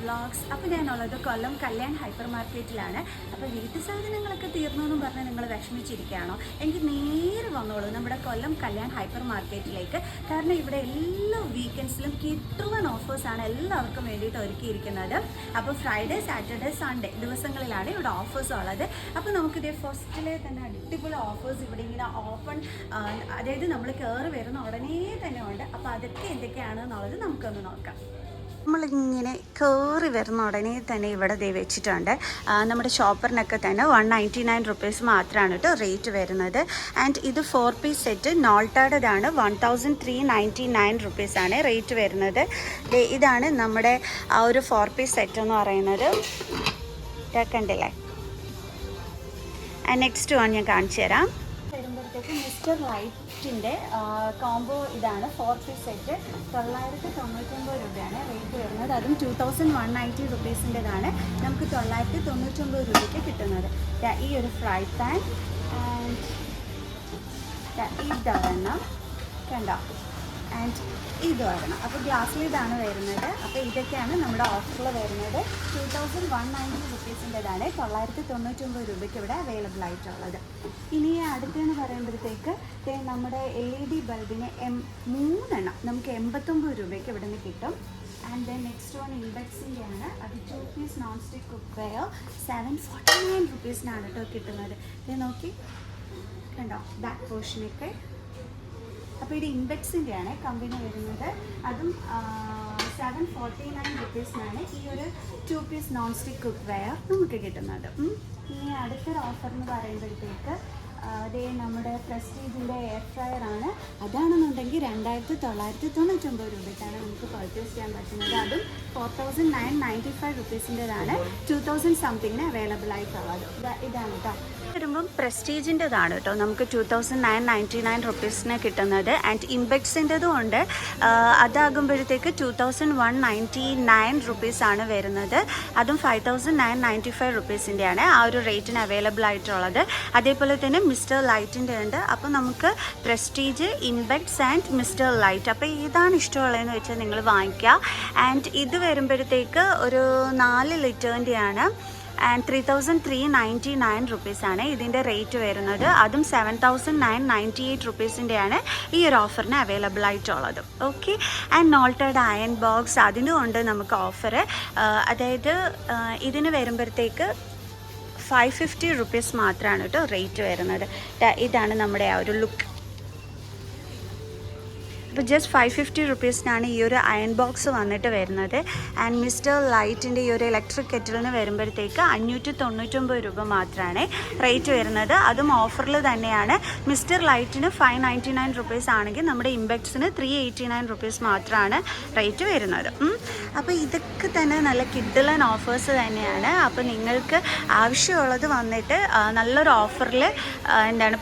Vlogs. അപ്പോൾ ഞാനുള്ളത് കൊല്ലം Kalyan hyper മാർക്കറ്റിലാണ്. അപ്പോൾ വീട്ടു സാധനങ്ങളൊക്കെ തീർന്നു എന്നും പറഞ്ഞാൽ നിങ്ങൾ വിഷമിച്ചിരിക്കുകയാണോ? എനിക്ക് നേരെ വന്നോളൂ നമ്മുടെ കൊല്ലം കല്യാൺ ഹൈപ്പർ മാർക്കറ്റിലേക്ക്. കാരണം ഇവിടെ എല്ലാ വീക്കെൻഡ്സിലും കിട്ടുന്ന ഓഫേഴ്സാണ് എല്ലാവർക്കും വേണ്ടിയിട്ട് ഒരുക്കിയിരിക്കുന്നത്. അപ്പോൾ ഫ്രൈഡേ, സാറ്റർഡേ, സൺഡേ ദിവസങ്ങളിലാണ് ഇവിടെ ഓഫേഴ്സ് ഉള്ളത്. അപ്പോൾ നമുക്കിത് ഫസ്റ്റിലെ തന്നെ അടിപൊളി ഓഫേഴ്സ് ഇവിടെ ഇങ്ങനെ ഓപ്പൺ, അതായത് നമ്മൾ കയറി വരുന്ന ഉടനെ തന്നെ ഉണ്ട്. അപ്പോൾ അതൊക്കെ എന്തൊക്കെയാണെന്നുള്ളത് നമുക്കൊന്ന് നോക്കാം. നമ്മളിങ്ങനെ കയറി വരുന്ന ഉടനെ തന്നെ ഇവിടെ വെച്ചിട്ടുണ്ട്. നമ്മുടെ ഷോപ്പറിനൊക്കെ തന്നെ 199 റുപ്പീസ് മാത്രമാണ് കേട്ടോ റേറ്റ് വരുന്നത്. ആൻഡ് ഇത് 4 പീസ് സെറ്റ് നോൾട്ടാഡാണ്. 1399 റുപ്പീസാണ് റേറ്റ് വരുന്നത്. ഇതാണ് നമ്മുടെ ആ ഒരു 4 പീസ് സെറ്റ് എന്ന് പറയുന്നത്. കണ്ടില്ലേ? നെക്സ്റ്റ് വൺ ഞാൻ കാണിച്ചു തരാം. വരുമ്പോഴത്തേക്ക് മിസ്റ്റർ ലൈറ്റിൻ്റെ കോംബോ ഇതാണ്. 4 പീസ് സെറ്റ് 999 രൂപയാണ് റേറ്റ് വരുന്നത്. അതും 2190 റുപ്പീസിൻ്റെതാണ് നമുക്ക് 999 രൂപയ്ക്ക് കിട്ടുന്നത്. ഈ ഒരു ഫ്രൈ പാൻ ആൻഡ് ഇതൊരെണ്ണം കണ്ടോ, ആൻഡ് ഇത് വരണം. അപ്പോൾ ഗ്ലാസ്സിൽ ഇതാണ് വരുന്നത്. അപ്പോൾ ഇതൊക്കെയാണ് നമ്മുടെ ഓഫറിൽ വരുന്നത്. 2190 റുപ്പീസിൻ്റെതാണ് 999 രൂപയ്ക്ക് ഇവിടെ അവൈലബിൾ ആയിട്ടുള്ളത്. ഇനി അടുത്തെന്ന് പറയുമ്പോഴത്തേക്ക് നമ്മുടെ LED ബൾബിന് 3 എണ്ണം നമുക്ക് 89 രൂപയ്ക്ക് ഇവിടെ നിന്ന് കിട്ടും. ആൻഡ് ദെൻ നെക്സ്റ്റ് വൺ ഇൻബെക്സിൻ്റെ ആണ്. അത് 2 piece non stick cookware 749 റുപ്പീസിനാണ് കേട്ടോ കിട്ടുന്നത്. ഇത് നോക്കി കണ്ടോ ബാക്ക് പോർഷനൊക്കെ. അപ്പോൾ ഇത് ഇൻബെക്സിൻ്റെ ആണ് കമ്പനി വരുന്നത്. അതും 749 റുപ്പീസിനാണ് ഈ ഒരു 2 piece non stick cookware നമുക്ക് കിട്ടുന്നത്. ഇനി അടുത്തൊരു ഓഫർ എന്ന് പറയുമ്പോഴത്തേക്ക് അതേ നമ്മുടെ പ്രസ്റ്റീജിൻ്റെ എയർ ഫ്രയർ ആണ്. അതാണെന്നുണ്ടെങ്കിൽ 2999 രൂപയ്ക്കാണ് നമുക്ക് പർച്ചേസ് ചെയ്യാൻ പറ്റുന്നത്. അതും 4995 റുപ്പീസിൻ്റെതാണ് 2000 സംതിങ്ങിന് അവൈലബിൾ ആയിട്ടുള്ളത്. ഇതാണ് കേട്ടോ. വരുമ്പം പ്രസ്റ്റീജിൻ്റെതാണ് കേട്ടോ നമുക്ക് 2999 റുപ്പീസിന് കിട്ടുന്നത്. ആൻഡ് ഇംബെക്സിൻ്റെതും ഉണ്ട്. അതാകുമ്പോഴത്തേക്ക് 2199 റുപ്പീസാണ് വരുന്നത്. അതും 5995 റുപ്പീസിൻ്റെയാണ് ആ ഒരു റേറ്റിന് അവൈലബിൾ ആയിട്ടുള്ളത്. അതേപോലെ തന്നെ മിസ്റ്റർ ലൈറ്റിൻ്റെ ഉണ്ട്. അപ്പോൾ നമുക്ക് പ്രസ്റ്റീജ്, ഇൻബെക്സ് ആൻഡ് മിസ്റ്റർ ലൈറ്റ്. അപ്പോൾ ഏതാണ് ഇഷ്ടമുള്ളതെന്ന് വെച്ചാൽ നിങ്ങൾ വാങ്ങിക്കുക. ആൻഡ് ഇത് വരുമ്പോഴത്തേക്ക് ഒരു 4 ലിറ്ററിൻ്റെയാണ്. ആൻഡ് 3399 റുപ്പീസാണ് ഇതിൻ്റെ റേറ്റ് വരുന്നത്. അതും 7998 റുപ്പീസിൻ്റെയാണ് ഈ ഒരു ഓഫറിന് അവൈലബിൾ ആയിട്ടുള്ളത്. ഓക്കെ. ആൻഡ് നോൾട്ടഡ് അയൺ ബോക്സ് അതിനും ഉണ്ട് നമുക്ക് ഓഫർ. അതായത് ഇതിന് വരുമ്പോഴത്തേക്ക് 550 റുപ്പീസ് മാത്രമാണ് കേട്ടോ റേറ്റ് വരുന്നത്. ഇതാണ് നമ്മുടെ ആ ഒരു ലുക്ക്. അപ്പോൾ ജസ്റ്റ് 550 റുപ്പീസിനാണ് ഈ ഒരു അയൺ ബോക്സ് വന്നിട്ട് വരുന്നത്. ആൻഡ് മിസ്റ്റർ ലൈറ്റിൻ്റെ ഈ ഒരു ഇലക്ട്രിക് കെറ്റിലിന് വരുമ്പോഴത്തേക്ക് 599 രൂപ മാത്രമാണ് റേറ്റ് വരുന്നത്. അതും ഓഫറിൽ തന്നെയാണ്. മിസ്റ്റർ ലൈറ്റിന് 599 റുപ്പീസ് ആണെങ്കിൽ നമ്മുടെ ഇംബെക്സിന് 389 റുപ്പീസ് മാത്രമാണ് റേറ്റ് വരുന്നത്. അപ്പോൾ ഇതൊക്കെ തന്നെ നല്ല കിഡിലൻ ഓഫേഴ്സ് തന്നെയാണ്. അപ്പോൾ നിങ്ങൾക്ക് ആവശ്യമുള്ളത് വന്നിട്ട് നല്ലൊരു ഓഫറിൽ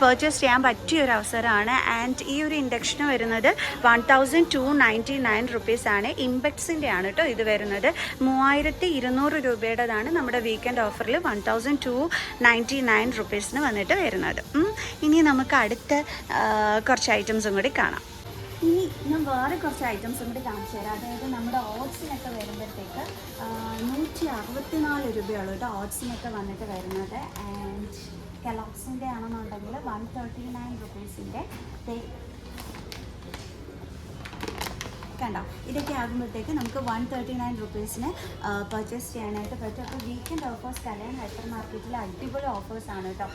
പർച്ചേസ് ചെയ്യാൻ പറ്റിയൊരു അവസരമാണ്. ആൻഡ് ഈ ഒരു ഇൻഡക്ഷന് വരുന്നത് 1299 റുപ്പീസാണ്. ഇംബെക്സിൻ്റെ ആണ് കേട്ടോ ഇത് വരുന്നത്. 3200 രൂപയുടേതാണ് നമ്മുടെ വീക്കെൻഡ് ഓഫറിൽ 1299 റുപ്പീസിന് വന്നിട്ട് വരുന്നത്. ഇനി നമുക്ക് അടുത്ത കുറച്ച് ഐറ്റംസും കൂടി കാണാം. ഇനി ഞാൻ വേറെ കുറച്ച് ഐറ്റംസും കൂടി കാണിച്ചു തരാം. അതായത് നമ്മുടെ ഓട്സിനൊക്കെ വരുമ്പോഴത്തേക്ക് 164 രൂപയുള്ളൂ കേട്ടോ ഓട്സിനൊക്കെ വന്നിട്ട് വരുന്നത്. ആൻഡ് കെലോഗ്സിൻ്റെ ആണെന്നുണ്ടെങ്കിൽ 139 റുപ്പീസിൻ്റെ കണ്ടോ. ഇതൊക്കെ ആകുമ്പോഴത്തേക്ക് നമുക്ക് 139 റുപ്പീസിന് പർച്ചേസ് ചെയ്യാനായിട്ട് പറ്റും. അപ്പോൾ വീക്കെൻഡ് ഓഫേഴ്സ് കല്യാൺ ഹൈപ്പർ മാർക്കറ്റിൽ അടിപൊളി ഓഫേഴ്സാണ് കേട്ടോ.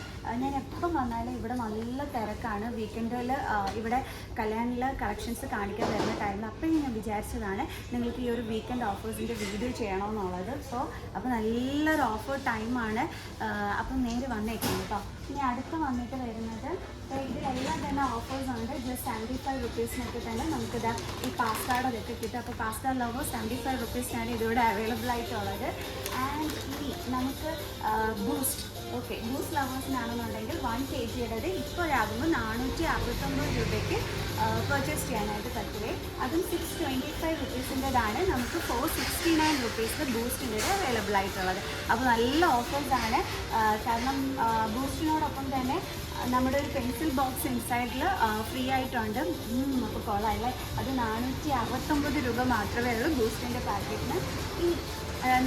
ഞാൻ എപ്പം വന്നാലും ഇവിടെ നല്ല തിരക്കാണ്. വീക്കെൻഡിൽ ഇവിടെ കല്യാണിൽ കളക്ഷൻസ് കാണിക്കാൻ വരുന്ന ടൈമിൽ അപ്പോഴും ഞാൻ വിചാരിച്ചതാണ് നിങ്ങൾക്ക് ഈ ഒരു വീക്കെൻഡ് ഓഫേഴ്സിൻ്റെ വീഡിയോ ചെയ്യണമെന്നുള്ളത്. അപ്പോൾ നല്ലൊരു ഓഫർ ടൈമാണ്. അപ്പം നേരെ വന്നേക്കാം കേട്ടോ. ഇനി അടുത്ത് വന്നിട്ട് വരുന്നത് ഇതിലെല്ലാം തന്നെ ഓഫേഴ്സ് ഉണ്ട്. ജസ്റ്റ് 75 റുപ്പീസിനൊക്കെ തന്നെ നമുക്കിത് ഈ പാസ്ത അതൊക്കെ കിട്ടും. അപ്പോൾ പാസ്ത ലവർ 75 റുപ്പീസിനാണ് ഇതിവിടെ അവൈലബിൾ ആയിട്ടുള്ളത്. ആൻഡ് ഇനി നമുക്ക് ബൂസ്റ്റ്. ഓക്കെ, ബൂസ്റ്റ് ലവേഴ്സിനാണെന്നുണ്ടെങ്കിൽ 1 kgയുടേത് ഇപ്പോഴാകുമ്പോൾ 469 രൂപയ്ക്ക് പർച്ചേസ് ചെയ്യാനായിട്ട് പറ്റുമേ. അതും 625 റുപ്പീസിൻ്റെതാണ് നമുക്ക് 469 റുപ്പീസിന് ബൂസ്റ്റിൻ്റെ അവൈലബിൾ ആയിട്ടുള്ളത്. അപ്പോൾ നല്ല ഓഫേഴ്സാണ്. കാരണം ബൂസ്റ്റിനോടൊപ്പം തന്നെ നമ്മുടെ ഒരു പെൻസിൽ ബോക്സ് ഇൻസൈഡിൽ ഫ്രീ ആയിട്ടുണ്ട്. അപ്പോൾ കൊള്ളാമല്ലേ. അത് 469 രൂപ മാത്രമേ ഉള്ളൂ ബൂസ്റ്റിൻ്റെ പാക്കറ്റിന്. ഈ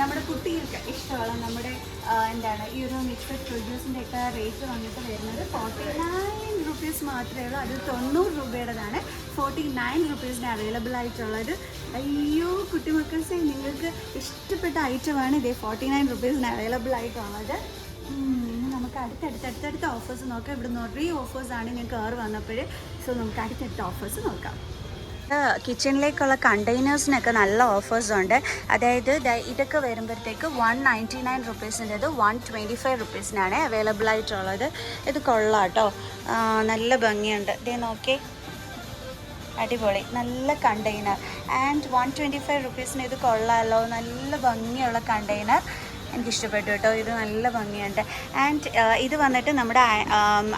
നമ്മുടെ കുട്ടികൾക്ക് ഇഷ്ടമുള്ള നമ്മുടെ എന്താണ് ഈ ഒരു മിക്സഡ് പ്രൊഡ്യൂസിൻ്റെ ഒക്കെ റേറ്റ് വന്നിട്ട് വരുന്നത് 49 റുപ്പീസ് മാത്രമേ ഉള്ളൂ. അത് 90 രൂപയുടേതാണ്. 49 റുപ്പീസിന് അവൈലബിൾ ആയിട്ടുള്ളത്. അയ്യോ കുട്ടിമക്കൾസേ, നിങ്ങൾക്ക് ഇഷ്ടപ്പെട്ട ഐറ്റമാണ് ഇതേ 49 റുപ്പീസിന് അവൈലബിൾ ആയിട്ടുള്ളത്. നമുക്ക് അടുത്തടുത്ത ഓഫേഴ്സ് നോക്കാം. ഇവിടെ നിറയെ ഓഫേഴ്സാണ് ഞാൻ കയറി വന്നപ്പോൾ. സോ നമുക്ക് അടുത്തടുത്ത ഓഫേഴ്സ് നോക്കാം. കിച്ചണിലേക്കുള്ള കണ്ടെയ്നേഴ്സിനൊക്കെ നല്ല ഓഫേഴ്സ് ഉണ്ട്. അതായത് ഇതൊക്കെ വരുമ്പോഴത്തേക്ക് 199 റുപ്പീസിൻ്റെത് 125 റുപ്പീസിനാണ് അവൈലബിൾ ആയിട്ടുള്ളത്. ഇത് കൊള്ളാം കേട്ടോ, നല്ല ഭംഗിയുണ്ട്. ഇതേ നോക്കിയേ, അടിപൊളി, നല്ല കണ്ടെയ്നർ. ആൻഡ് 125 റുപ്പീസിന് ഇത് കൊള്ളാമല്ലോ, നല്ല ഭംഗിയുള്ള കണ്ടെയ്നർ. എനിക്കിഷ്ടപ്പെട്ടു കേട്ടോ, ഇത് നല്ല ഭംഗിയുണ്ട്. ആൻഡ് ഇത് വന്നിട്ട് നമ്മുടെ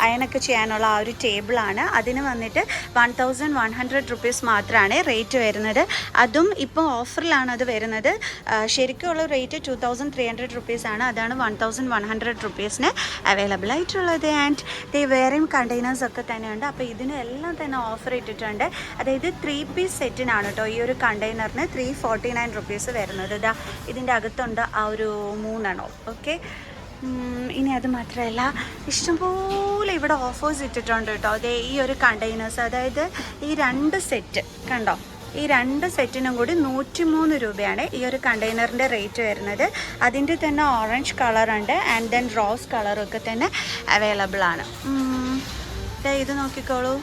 അയണൊക്കെ ചെയ്യാനുള്ള ആ ഒരു ടേബിളാണ്. അതിന് വന്നിട്ട് 1100 റുപ്പീസ് മാത്രമാണ് റേറ്റ് വരുന്നത്. അതും ഇപ്പോൾ ഓഫറിലാണ് അത് വരുന്നത്. ശരിക്കുള്ള റേറ്റ് 2300 റുപ്പീസാണ്. അതാണ് 1100 റുപ്പീസിന് അവൈലബിൾ ആയിട്ടുള്ളത്. ആൻഡ് വേറെയും കണ്ടെയ്നേഴ്സൊക്കെ തന്നെയുണ്ട്. അപ്പോൾ ഇതിന് എല്ലാം തന്നെ ഓഫർ ഇട്ടിട്ടുണ്ട്. അതായത് 3 പീസ് സെറ്റിനാണ് കേട്ടോ ഈ ഒരു കണ്ടെയ്നറിന് 349 റുപ്പീസ് വരുന്നത്. ഇതാ ഇതിൻ്റെ അകത്തുണ്ട് ആ ഒരു 3 എണ്ണം. ഓക്കെ, ഇനി അത് മാത്രമല്ല ഇഷ്ടംപോലെ ഇവിടെ ഓഫേഴ്സ് ഇട്ടിട്ടുണ്ട് കേട്ടോ. അതേ ഈ ഒരു കണ്ടെയ്നേഴ്സ്, അതായത് ഈ 2 സെറ്റ് കണ്ടോ, ഈ 2 സെറ്റിനും കൂടി 103 രൂപയാണ് ഈ ഒരു കണ്ടെയ്നറിൻ്റെ റേറ്റ് വരുന്നത്. അതിൻ്റെ തന്നെ ഓറഞ്ച് കളറുണ്ട് ആൻഡ് ദെൻ റോസ് കളറൊക്കെ തന്നെ അവൈലബിൾ ആണ്. ഇത് നോക്കിക്കോളൂ,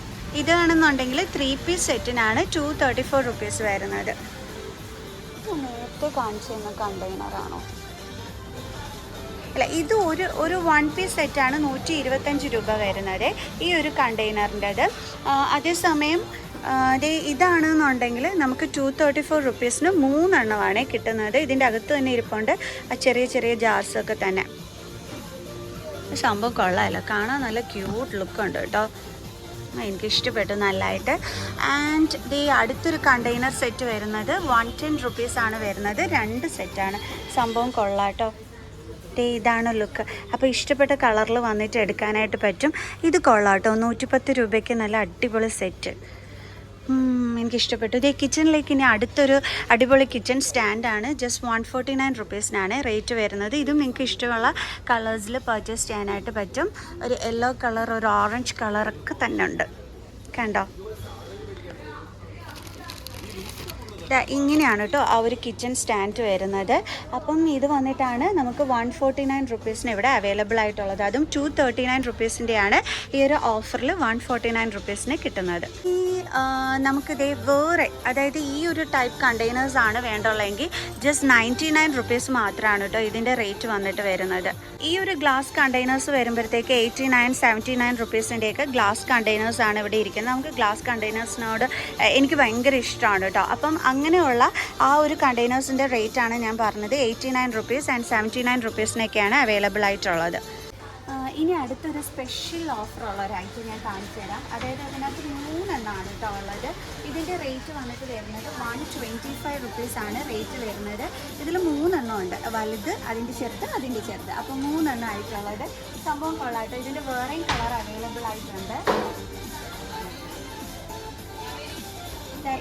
ഇതാണെന്നുണ്ടെങ്കിൽ 3 പീസ് സെറ്റിനാണ് 234 റുപ്പീസ് വരുന്നത്. നേരത്തെ കാണിച്ചു തന്ന കണ്ടെയ്നറാണോ? അല്ല, ഇത് ഒരു 1 പീസ് സെറ്റാണ് 125 രൂപ വരുന്നത് ഈ ഒരു കണ്ടെയ്നറിൻ്റെത്. അതേസമയം ഇതാണെന്നുണ്ടെങ്കിൽ നമുക്ക് 234 റുപ്പീസിന് 3 എണ്ണമാണ് കിട്ടുന്നത്. ഇതിൻ്റെ അകത്ത് തന്നെ ഇരിപ്പുണ്ട് ആ ചെറിയ ചെറിയ ജാർസൊക്കെ തന്നെ. സംഭവം കൊള്ളാമല്ലോ, കാണാൻ നല്ല ക്യൂട്ട് ലുക്കുണ്ട് കേട്ടോ, എനിക്കിഷ്ടപ്പെട്ടു നല്ലതായിട്ട്. ആൻഡ് അടുത്തൊരു കണ്ടെയ്നർ സെറ്റ് വരുന്നത് 110 റുപ്പീസാണ് വരുന്നത്. 2 സെറ്റാണ്. സംഭവം കൊള്ളാട്ടോ, ഇതാണ് ലുക്ക്. അപ്പോൾ ഇഷ്ടപ്പെട്ട കളറിൽ വന്നിട്ട് എടുക്കാനായിട്ട് പറ്റും. ഇത് കൊള്ളാട്ടോ, 110 രൂപയ്ക്ക് നല്ല അടിപൊളി സെറ്റ്. എനിക്കിഷ്ടപ്പെട്ടു. കിച്ചണിലേക്ക് ഇനി അടുത്തൊരു അടിപൊളി കിച്ചൺ സ്റ്റാൻഡാണ്. ജസ്റ്റ് 149 റുപ്പീസിനാണ് റേറ്റ് വരുന്നത്. ഇതും നിങ്ങൾക്ക് ഇഷ്ടമുള്ള കളേഴ്സിൽ പർച്ചേസ് ചെയ്യാനായിട്ട് പറ്റും. ഒരു യെല്ലോ കളർ, ഒരു ഓറഞ്ച് കളറൊക്കെ തന്നെ ഉണ്ട്, കണ്ടോ. ഇങ്ങനെയാണ് കേട്ടോ ആ ഒരു കിച്ചൺ സ്റ്റാൻഡ് വരുന്നത്. അപ്പം ഇത് വന്നിട്ടാണ് നമുക്ക് 149 റുപ്പീസിന് ഇവിടെ അവൈലബിൾ ആയിട്ടുള്ളത്. അതും 239 റുപ്പീസിൻ്റെയാണ് ഈ ഒരു ഓഫറിൽ 149 റുപ്പീസിന് കിട്ടുന്നത്. ഈ നമുക്കിതേ വേറെ, അതായത് ഈ ഒരു ടൈപ്പ് കണ്ടെയ്നേഴ്സ് ആണ് വേണ്ടുള്ളതെങ്കിൽ ജസ്റ്റ് 99 റുപ്പീസ് മാത്രമാണ് കേട്ടോ ഇതിൻ്റെ റേറ്റ് വന്നിട്ട് വരുന്നത്. ഈ ഒരു ഗ്ലാസ് കണ്ടെയ്നേഴ്സ് വരുമ്പോഴത്തേക്ക് 89, 79 റുപ്പീസിൻ്റെയൊക്കെ ഗ്ലാസ് കണ്ടെയ്നേഴ്സാണ് ഇവിടെ ഇരിക്കുന്നത്. നമുക്ക് ഗ്ലാസ് കണ്ടെയ്നേഴ്സിനോട് എനിക്ക് ഭയങ്കര ഇഷ്ടമാണ് കേട്ടോ. അപ്പം അങ്ങനെയുള്ള ആ ഒരു കണ്ടെയ്നേഴ്സിൻ്റെ റേറ്റാണ് ഞാൻ പറഞ്ഞത്. 89 റുപ്പീസ് ആൻഡ് 79 റുപ്പീസിനൊക്കെയാണ് അവൈലബിൾ ആയിട്ടുള്ളത്. ഇനി അടുത്തൊരു സ്പെഷ്യൽ ഓഫറുള്ള ഒരു ഐറ്റം ഞാൻ കാണിച്ചു തരാം. അതായത് അതിനകത്ത് 3 എണ്ണമാണ് കേട്ടോ ഉള്ളത്. ഇതിൻ്റെ റേറ്റ് വന്നിട്ട് വരുന്നത് 125 റുപ്പീസാണ് റേറ്റ് വരുന്നത്. ഇതിൽ 3 എണ്ണം ഉണ്ട്, വലുത്, അതിൻ്റെ ചെറുത്, അതിൻ്റെ ചെറുത്. അപ്പോൾ 3 എണ്ണം ആയിട്ടുള്ളത്. സംഭവം കൊള്ളാട്ടോ. ഇതിൻ്റെ വേറെയും കളർ അവൈലബിൾ ആയിട്ടുണ്ട്.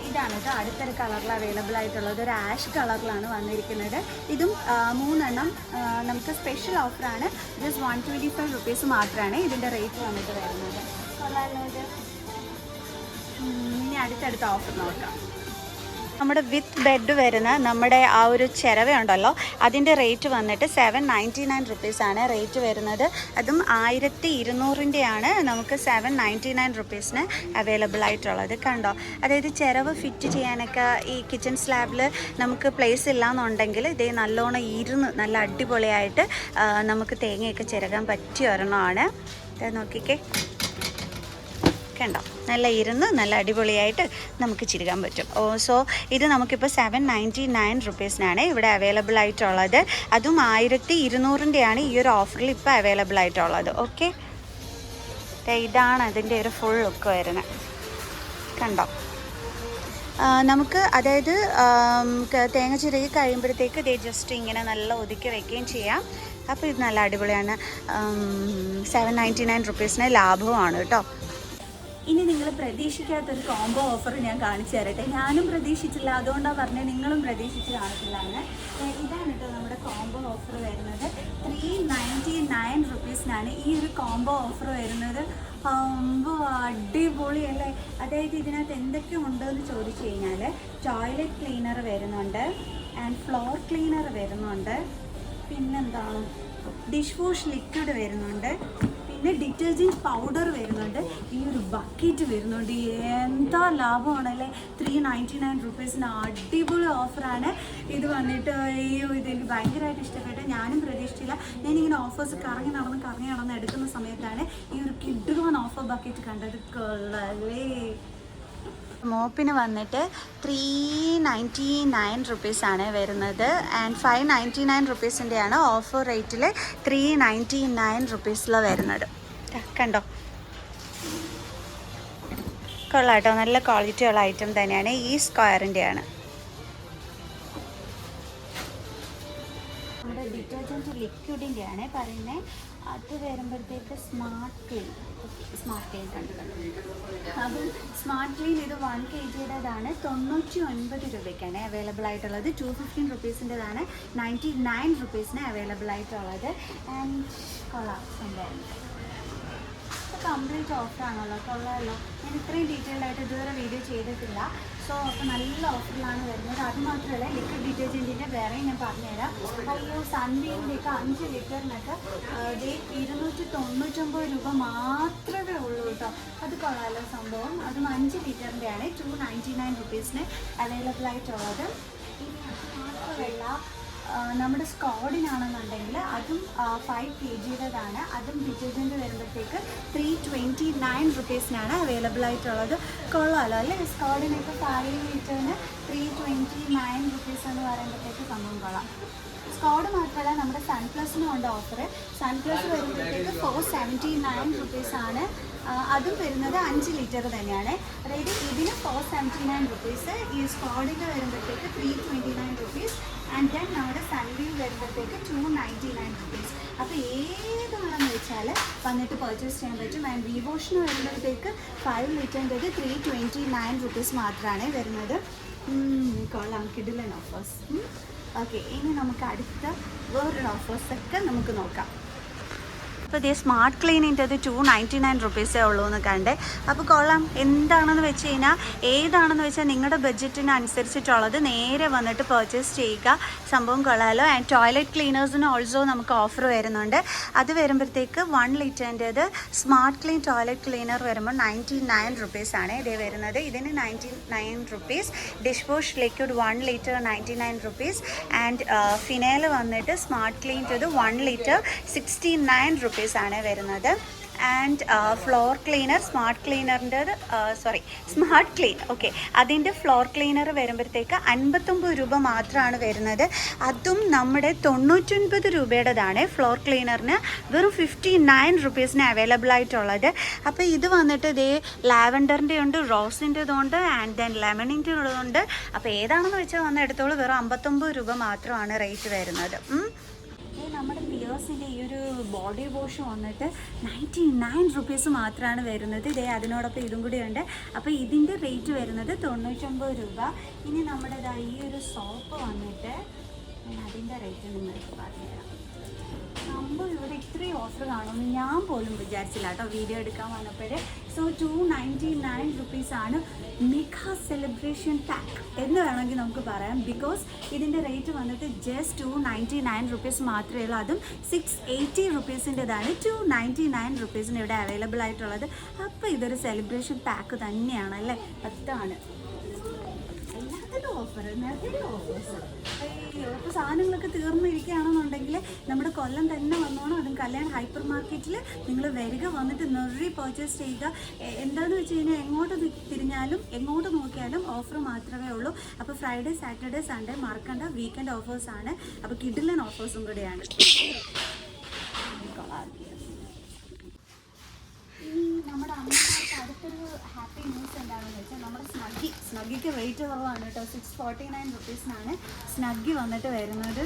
ഇതാണ് കേട്ടോ അടുത്തൊരു കളറിൽ അവൈലബിൾ ആയിട്ടുള്ളത്. ഒരു ആഷ് കളറിലാണ് വന്നിരിക്കുന്നത്. ഇതും 3 എണ്ണം നമുക്ക് സ്പെഷ്യൽ ഓഫറാണ്. ജസ്റ്റ് 125 റുപ്പീസ് മാത്രമാണ് ഇതിൻ്റെ റേറ്റ് വന്നിട്ട് വരുന്നത്. ഇനി അടുത്തടുത്ത ഓഫർ നോക്കാം. നമ്മുടെ വിത്ത് ബെഡ് വരുന്ന നമ്മുടെ ആ ഒരു ചിരവയുണ്ടല്ലോ, അതിൻ്റെ റേറ്റ് വന്നിട്ട് 799 റുപ്പീസാണ് റേറ്റ് വരുന്നത്. അതും 1200-ൻ്റെയാണ് നമുക്ക് 799 റുപ്പീസിന് അവൈലബിൾ ആയിട്ടുള്ളത്. കണ്ടോ, അതായത് ചിരവ് ഫിറ്റ് ചെയ്യാനൊക്കെ ഈ കിച്ചൺ സ്ലാബിൽ നമുക്ക് പ്ലേസ് ഇല്ലയെന്നുണ്ടെങ്കിൽ ഇതേ നല്ലോണം ഇരുന്ന് നല്ല അടിപൊളിയായിട്ട് നമുക്ക് തേങ്ങയൊക്കെ ചിരകാൻ പറ്റിയ ഒരെണ്ണമാണ്. നോക്കിക്കേ, കണ്ടോ, നല്ല ഇരുന്ന് നല്ല അടിപൊളിയായിട്ട് നമുക്ക് ചിരുകാൻ പറ്റും. സോ ഇത് നമുക്കിപ്പോൾ 799 റുപ്പീസിനാണ് ഇവിടെ അവൈലബിൾ ആയിട്ടുള്ളത്. അതും 1200-ൻ്റെയാണ് ഈ ഒരു ഓഫറിൽ ഇപ്പോൾ അവൈലബിൾ ആയിട്ടുള്ളത്. ഓക്കെ, ഇതാണ് അതിൻ്റെ ഒരു ഫുൾ ലുക്ക് വരുന്നത്. കണ്ടോ, നമുക്ക് അതായത് തേങ്ങ ചിരകി കഴിയുമ്പോഴത്തേക്ക് ഇത് ജസ്റ്റ് ഇങ്ങനെ നല്ല ഒതുക്കി വയ്ക്കുകയും ചെയ്യാം. അപ്പോൾ ഇത് നല്ല അടിപൊളിയാണ്. 799 റുപ്പീസിന് ലാഭവുമാണ് കേട്ടോ. ഇനി നിങ്ങൾ പ്രതീക്ഷിക്കാത്തൊരു കോംബോ ഓഫർ ഞാൻ കാണിച്ചു തരട്ടെ. ഞാനും പ്രതീക്ഷിച്ചില്ല, അതുകൊണ്ടാണ് പറഞ്ഞത് നിങ്ങളും പ്രതീക്ഷിച്ച് കാണത്തില്ലാണ്. ഇതാണ് കേട്ടോ നമ്മുടെ കോംബോ ഓഫർ വരുന്നത്. 399 റുപ്പീസിനാണ് ഈ ഒരു കോംബോ ഓഫർ വരുന്നത്. അടിപൊളിയല്ലേ. അതായത് ഇതിനകത്ത് എന്തൊക്കെ ഉണ്ടെന്ന് ചോദിച്ചു കഴിഞ്ഞാൽ ടോയ്ലറ്റ് ക്ലീനർ വരുന്നുണ്ട്, ആൻഡ് ഫ്ലോർ ക്ലീനർ വരുന്നുണ്ട്, പിന്നെന്താണ് ഡിഷ് വാഷ് ലിക്വിഡ് വരുന്നുണ്ട്, പിന്നെ ഡിറ്റർജൻറ്റ് പൗഡർ വരുന്നുണ്ട്, ഈ ഒരു ബക്കറ്റ് വരുന്നുണ്ട്. എന്താ ലാഭമാണല്ലേ. 399 റുപ്പീസിന് അടിപൊളി ഓഫറാണ് ഇത് വന്നിട്ട്. അയ്യോ ഇതെനിക്ക് ഭയങ്കരമായിട്ട് ഇഷ്ടപ്പെട്ടു. ഞാനും പ്രതീക്ഷിച്ചില്ല. ഞാനിങ്ങനെ ഓഫേഴ്സ് കറങ്ങി നടന്ന് എടുക്കുന്ന സമയത്താണ് ഈ ഒരു കിഡ്വാൻ ഓഫർ ബക്കറ്റ് കണ്ടത്. കൊള്ളാല്ലേ. മോപ്പിന് വന്നിട്ട് 399 റുപ്പീസാണ് വരുന്നത്, ആൻഡ് 599 റുപ്പീസിൻ്റെയാണ് ഓഫർ റേറ്റിൽ 399 റുപ്പീസിൽ വരുന്നത്. കണ്ടോ, കൊള്ളാട്ടോ. നല്ല ക്വാളിറ്റിയുള്ള ഐറ്റം തന്നെയാണ്. ഈ സ്ക്വയറിൻ്റെയാണ്. നമ്മുടെ ഡിറ്റർജൻറ്റ് ലിക്വിഡിൻ്റെയാണ് പറയുന്നത്. അത് വരുമ്പോഴത്തേക്ക് സ്മാർട്ട് ക്ലീൻ കണ്ടിട്ടുണ്ട്. അപ്പം സ്മാർട്ട് ക്ലീൻ ഇത് 1 kgയുടേതാണ്. 99 രൂപയ്ക്കാണ് അവൈലബിൾ ആയിട്ടുള്ളത്. 215 റുപ്പീസിൻ്റെതാണ് 99 റുപ്പീസിന് അവൈലബിൾ ആയിട്ടുള്ളത്. ആൻഡ് കൊള്ളാം സംഭവം. കംപ്ലീറ്റ് ഓഫറാണല്ലോ, കൊള്ളാമല്ലോ. ഞാൻ ഇത്രയും ഡീറ്റെയിൽഡ് ആയിട്ട് ഇതുവരെ വീഡിയോ ചെയ്തിട്ടില്ല. സോ അപ്പോൾ നല്ല ഓഫറിലാണ് വരുന്നത്. അതുമാത്രമല്ല ലിക്വിഡ് ഡിറ്റർജൻറ്റിൻ്റെ വേറെയും ഞാൻ പറഞ്ഞുതരാം. അയ്യോ സൺബീമിൻ്റെയൊക്കെ 5 ലിറ്ററിനൊക്കെ 299 രൂപ മാത്രമേ ഉള്ളൂ കേട്ടോ. അത് കൊള്ളാമല്ലോ സംഭവം. അതും 5 ലിറ്ററിൻ്റെയാണ് 299 റുപ്പീസിന് അവൈലബിൾ ആയിട്ടുള്ളത്. ഇനി അത് മാത്രമല്ല നമ്മുടെ സ്കോഡിനാണെന്നുണ്ടെങ്കിൽ അതും 5 kgയുടേതാണ്. അതും ഡിറ്റർജൻറ്റ് വരുമ്പോഴത്തേക്ക് 329 റുപ്പീസിനാണ് അവൈലബിൾ ആയിട്ടുള്ളത്. കൊള്ളാമല്ലോ അല്ലേ. സ്കോഡിനൊക്കെ 5 ലിറ്ററിന് 329 റുപ്പീസ് എന്ന് പറയുമ്പോഴത്തേക്ക് സംഭവം കൊള്ളാം. സ്കോഡ് മാത്രമല്ല നമ്മുടെ സൺപ്ലസിനും ഉണ്ട് ഓഫർ. സൺപ്ലസ് വരുമ്പോഴത്തേക്ക് 479 റുപ്പീസാണ്. അതും വരുന്നത് 5 ലിറ്റർ തന്നെയാണ്. അതായത് ഇതിന് 479 റുപ്പീസ്, ഈ സ്കോഡിൻ്റെ വരുമ്പോഴത്തേക്ക് 329 റുപ്പീസ്, ആൻഡ് ദെൻ നമ്മുടെ സൺവ്യൂ വരുമ്പോഴത്തേക്ക് 299 റുപ്പീസ്. അപ്പോൾ ഏതാണെന്ന് വെച്ചാൽ വന്നിട്ട് പർച്ചേസ് ചെയ്യാൻ പറ്റും. ആൻഡ് വിവോഷിന് വരുമ്പോഴത്തേക്ക് 5 ലിറ്ററിൻ്റെത് 329 റുപ്പീസ് മാത്രമാണ് വരുന്നത്. കൊള്ളാം, കിഡിലൻ ഓഫേഴ്സ്. ഓക്കെ, ഇനി നമുക്ക് അടുത്ത വേറൊരു ഓഫേഴ്സൊക്കെ നമുക്ക് നോക്കാം. അപ്പോൾ ഇതേ സ്മാർട്ട് ക്ലീനിൻ്റെത് 299 റുപ്പീസേ ഉള്ളൂ എന്ന് കണ്ടേ. അപ്പോൾ കൊള്ളാം. എന്താണെന്ന് വെച്ച് കഴിഞ്ഞാൽ ഏതാണെന്ന് വെച്ചാൽ നിങ്ങളുടെ ബഡ്ജറ്റിനനുസരിച്ചിട്ടുള്ളത് നേരെ വന്നിട്ട് പർച്ചേസ് ചെയ്യുക. സംഭവം കൊള്ളാമല്ലോ. ആൻഡ് ടോയ്ലറ്റ് ക്ലീനേഴ്സിന് ഓൾസോ നമുക്ക് ഓഫർ വരുന്നുണ്ട്. അത് വരുമ്പോഴത്തേക്ക് 1 ലിറ്ററിൻ്റെത് സ്മാർട്ട് ക്ലീൻ ടോയ്ലറ്റ് ക്ലീനർ വരുമ്പോൾ 99 റുപ്പീസാണ് ഇതേ വരുന്നത്. ഇതിന് 99 rupees. Dish wash liquid 1 litre 99 rupees. And phenyl വന്നിട്ട് സ്മാർട്ട് ക്ലീൻ്റെത് 1 ലിറ്റർ 69 റുപ്പീസ് ആണ് വരുന്നത്. And floor cleaner smart clean okay, അതിൻ്റെ ഫ്ലോർ ക്ലീനർ വരുമ്പോഴത്തേക്ക് 59 രൂപ മാത്രമാണ് വരുന്നത്. അതും നമ്മുടെ 99 രൂപയുടേതാണ്. ഫ്ലോർ ക്ലീനറിന് വെറും 59 റുപ്പീസിന് അവൈലബിൾ ആയിട്ടുള്ളത്. അപ്പോൾ ഇത് വന്നിട്ട് ഇതേ ലാവൻഡറിൻ്റെ ഉണ്ട്, റോസിൻ്റെതുണ്ട്, ആൻഡ് ദെൻ ലെമണിൻ്റെ ഉള്ളതുണ്ട്. അപ്പോൾ ഏതാണെന്ന് വെച്ചാൽ വന്ന് എടുത്തോളൂ. വെറും 59 രൂപ മാത്രമാണ് റേറ്റ് വരുന്നത്. നമ്മുടെ പിയേഴ്സിൻ്റെ ഈ ഒരു ബോഡി വാഷ് വന്നിട്ട് 99 റുപ്പീസ് മാത്രമാണ് വരുന്നത്. ഇതേ അതിനോടൊപ്പം ഇതും കൂടി ഉണ്ട്. അപ്പോൾ ഇതിൻ്റെ റേറ്റ് വരുന്നത് 99 രൂപ. ഇനി നമ്മുടെ ഈ ഒരു സോപ്പ് വന്നിട്ട് അതിൻ്റെ റേറ്റ് നിങ്ങൾക്ക് പറഞ്ഞുതരാം. സംഭവം ഇവിടെ ഇത്രയും ഓഫർ കാണുമെന്ന് ഞാൻ പോലും വിചാരിച്ചില്ല കേട്ടോ വീഡിയോ എടുക്കാൻ വന്നപ്പോഴേ. സോ 299 റുപ്പീസാണ് മെഗാ സെലിബ്രേഷൻ പാക്ക് എന്ന് വേണമെങ്കിൽ നമുക്ക് പറയാം. ബിക്കോസ് ഇതിൻ്റെ റേറ്റ് വന്നിട്ട് ജസ്റ്റ് 299 റുപ്പീസ് മാത്രമേ ഉള്ളൂ. അതും 680 റുപ്പീസിൻ്റെതാണ് 299 റുപ്പീസിന് ഇവിടെ അവൈലബിൾ ആയിട്ടുള്ളത്. അപ്പോൾ ഇതൊരു സെലിബ്രേഷൻ പാക്ക് തന്നെയാണ് അല്ലേ. അതാണ് എല്ലാത്തിലും ഓഫർ, നിറയെ ഓഫേഴ്സ്. അയ്യോ, ഇപ്പോൾ സാധനങ്ങളൊക്കെ തീർന്നിരിക്കുകയാണെന്നുണ്ടെങ്കിൽ നമ്മുടെ കൊല്ലം തന്നെ വന്നോണം. അതും കല്യാൺ ഹൈപ്പർ മാർക്കറ്റിൽ നിങ്ങൾ വരിക, വന്നിട്ട് നിറയെ പർച്ചേസ് ചെയ്യുക. എന്താണെന്ന് വെച്ച് കഴിഞ്ഞാൽ എങ്ങോട്ട് തിരിഞ്ഞാലും എങ്ങോട്ട് നോക്കിയാലും ഓഫർ മാത്രമേ ഉള്ളൂ. അപ്പോൾ ഫ്രൈഡേ സാറ്റർഡേ സൺഡേ മറക്കണ്ട, വീക്കെൻഡ് ഓഫേഴ്സാണ്. അപ്പോൾ കിഡിലൻ ഓഫേഴ്സും കൂടെയാണ്. നമ്മുടെ അമ്മമാർക്ക് അടുത്തൊരു ഹാപ്പി ന്യൂസ് എന്താണെന്ന് വെച്ചാൽ നമ്മുടെ സ്നഗ്ഗിക്ക് റേറ്റ് കുറവാണ് കേട്ടോ. 649 റുപ്പീസിനാണ് സ്നഗ്ഗി വന്നിട്ട് വരുന്നത്.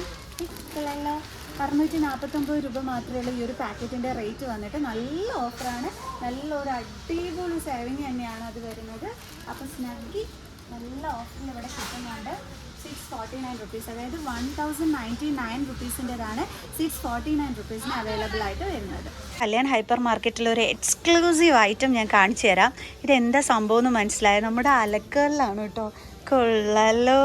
649 രൂപ മാത്രമേ ഉള്ളൂ ഈ ഒരു പാക്കറ്റിൻ്റെ റേറ്റ് വന്നിട്ട്. നല്ല ഓഫറാണ്, നല്ലൊരു അടിപൊളി സേവിങ് തന്നെയാണ് അത് വരുന്നത്. അപ്പോൾ സ്നഗ്ഗി നല്ല ഓഫറിൽ ഇവിടെ കിട്ടുന്നുണ്ട്. 649 റുപ്പീസ്, അതായത് 1099 റുപ്പീസിൻ്റെതാണ് 649 റുപ്പീസിന് അവൈലബിൾ ആയിട്ട് വരുന്നത്. കല്യാൺ ഹൈപ്പർ മാർക്കറ്റിൽ ഒരു എക്സ്ക്ലൂസീവ് ഐറ്റം ഞാൻ കാണിച്ചു തരാം. ഇതെന്താ സംഭവം എന്ന് മനസ്സിലായത്? നമ്മുടെ അലക്കുകളിലാണ് കേട്ടോ. കൊള്ളാലോ.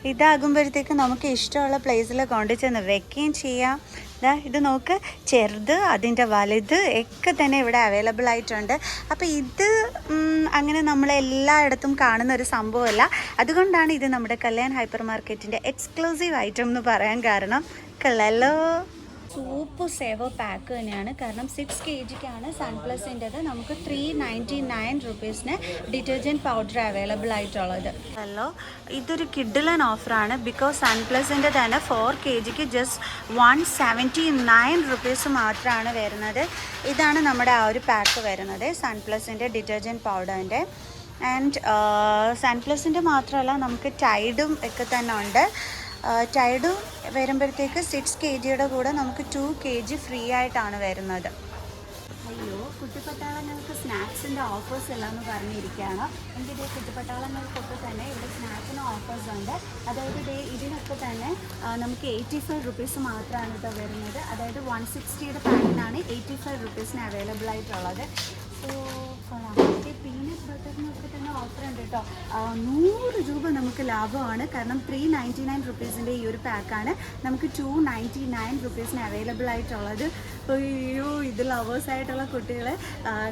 ഇതാകുമ്പോഴത്തേക്ക് നമുക്ക് ഇഷ്ടമുള്ള പ്ലേസിൽ കൊണ്ടുചെന്ന് വെക്കുകയും ചെയ്യാം. ഇത് നോക്ക്, ചെറുത് അതിൻ്റെ വലുത് ഒക്കെ തന്നെ ഇവിടെ അവൈലബിൾ ആയിട്ടുണ്ട്. അപ്പോൾ ഇത് അങ്ങനെ നമ്മളെല്ലായിടത്തും കാണുന്ന ഒരു സംഭവമല്ല. അതുകൊണ്ടാണ് ഇത് നമ്മുടെ കല്യാൺ ഹൈപ്പർ മാർക്കറ്റിൻ്റെ എക്സ്ക്ലൂസീവ് ഐറ്റം എന്ന് പറയാൻ കാരണം. കൊള്ളാലോ. സൂപ്പർ സേവർ പാക്ക് തന്നെയാണ്. കാരണം 6 kgക്കാണ് സൺപ്ലസിൻ്റെത്. നമുക്ക് 399 റുപ്പീസിന് ഡിറ്റർജൻറ്റ് പൗഡർ അവൈലബിൾ ആയിട്ടുള്ളത്. ഹലോ, ഇതൊരു കിഡിലൻ ഓഫറാണ്. ബിക്കോസ് സൺപ്ലസിൻ്റെ തന്നെ 4 kgക്ക് ജസ്റ്റ് 179 റുപ്പീസ് മാത്രമാണ് വരുന്നത്. ഇതാണ് നമ്മുടെ ആ ഒരു പാക്ക് വരുന്നത്, സൺപ്ലസിൻ്റെ ഡിറ്റർജൻറ്റ് പൗഡറിൻ്റെ. ആൻഡ് സൺപ്ലസിൻ്റെ മാത്രമല്ല, നമുക്ക് ടൈഡും ഒക്കെ തന്നെ ഉണ്ട്. ടൈഡ് വരുമ്പോഴത്തേക്ക് 6 kgയുടെ കൂടെ നമുക്ക് 2 kg ഫ്രീ ആയിട്ടാണ് വരുന്നത്. അയ്യോ, കുട്ടിപ്പട്ടാളങ്ങൾക്ക് സ്നാക്സിൻ്റെ ഓഫേഴ്സ് എല്ലാം എന്ന് പറഞ്ഞിരിക്കുകയാണ്. എൻ്റെ കുട്ടിപ്പട്ടാളങ്ങൾക്കൊക്കെ തന്നെ ഇവിടെ സ്നാക്സിന് ഓഫേഴ്സ് ഉണ്ട്. അതായത് ഇതിനൊക്കെ തന്നെ നമുക്ക് 85 റുപ്പീസ് മാത്രമാണ് കേട്ടോ വരുന്നത്. അതായത് 160യുടെ പാക്കിനാണ് 85 റുപ്പീസിന് അവൈലബിൾ ആയിട്ടുള്ളത്. സോ പീനട്ട് ബട്ടറിനൊക്കെ തന്നെ ഓഫർ ഉണ്ട് കേട്ടോ. 100 രൂപ നമുക്ക് ലാഭമാണ്. കാരണം 399 റുപ്പീസിൻ്റെ ഈ ഒരു പാക്കാണ് നമുക്ക് 299 റുപ്പീസിന് അവൈലബിൾ ആയിട്ടുള്ളത്. അയ്യോ, ഇത് ലവേഴ്സായിട്ടുള്ള കുട്ടികൾ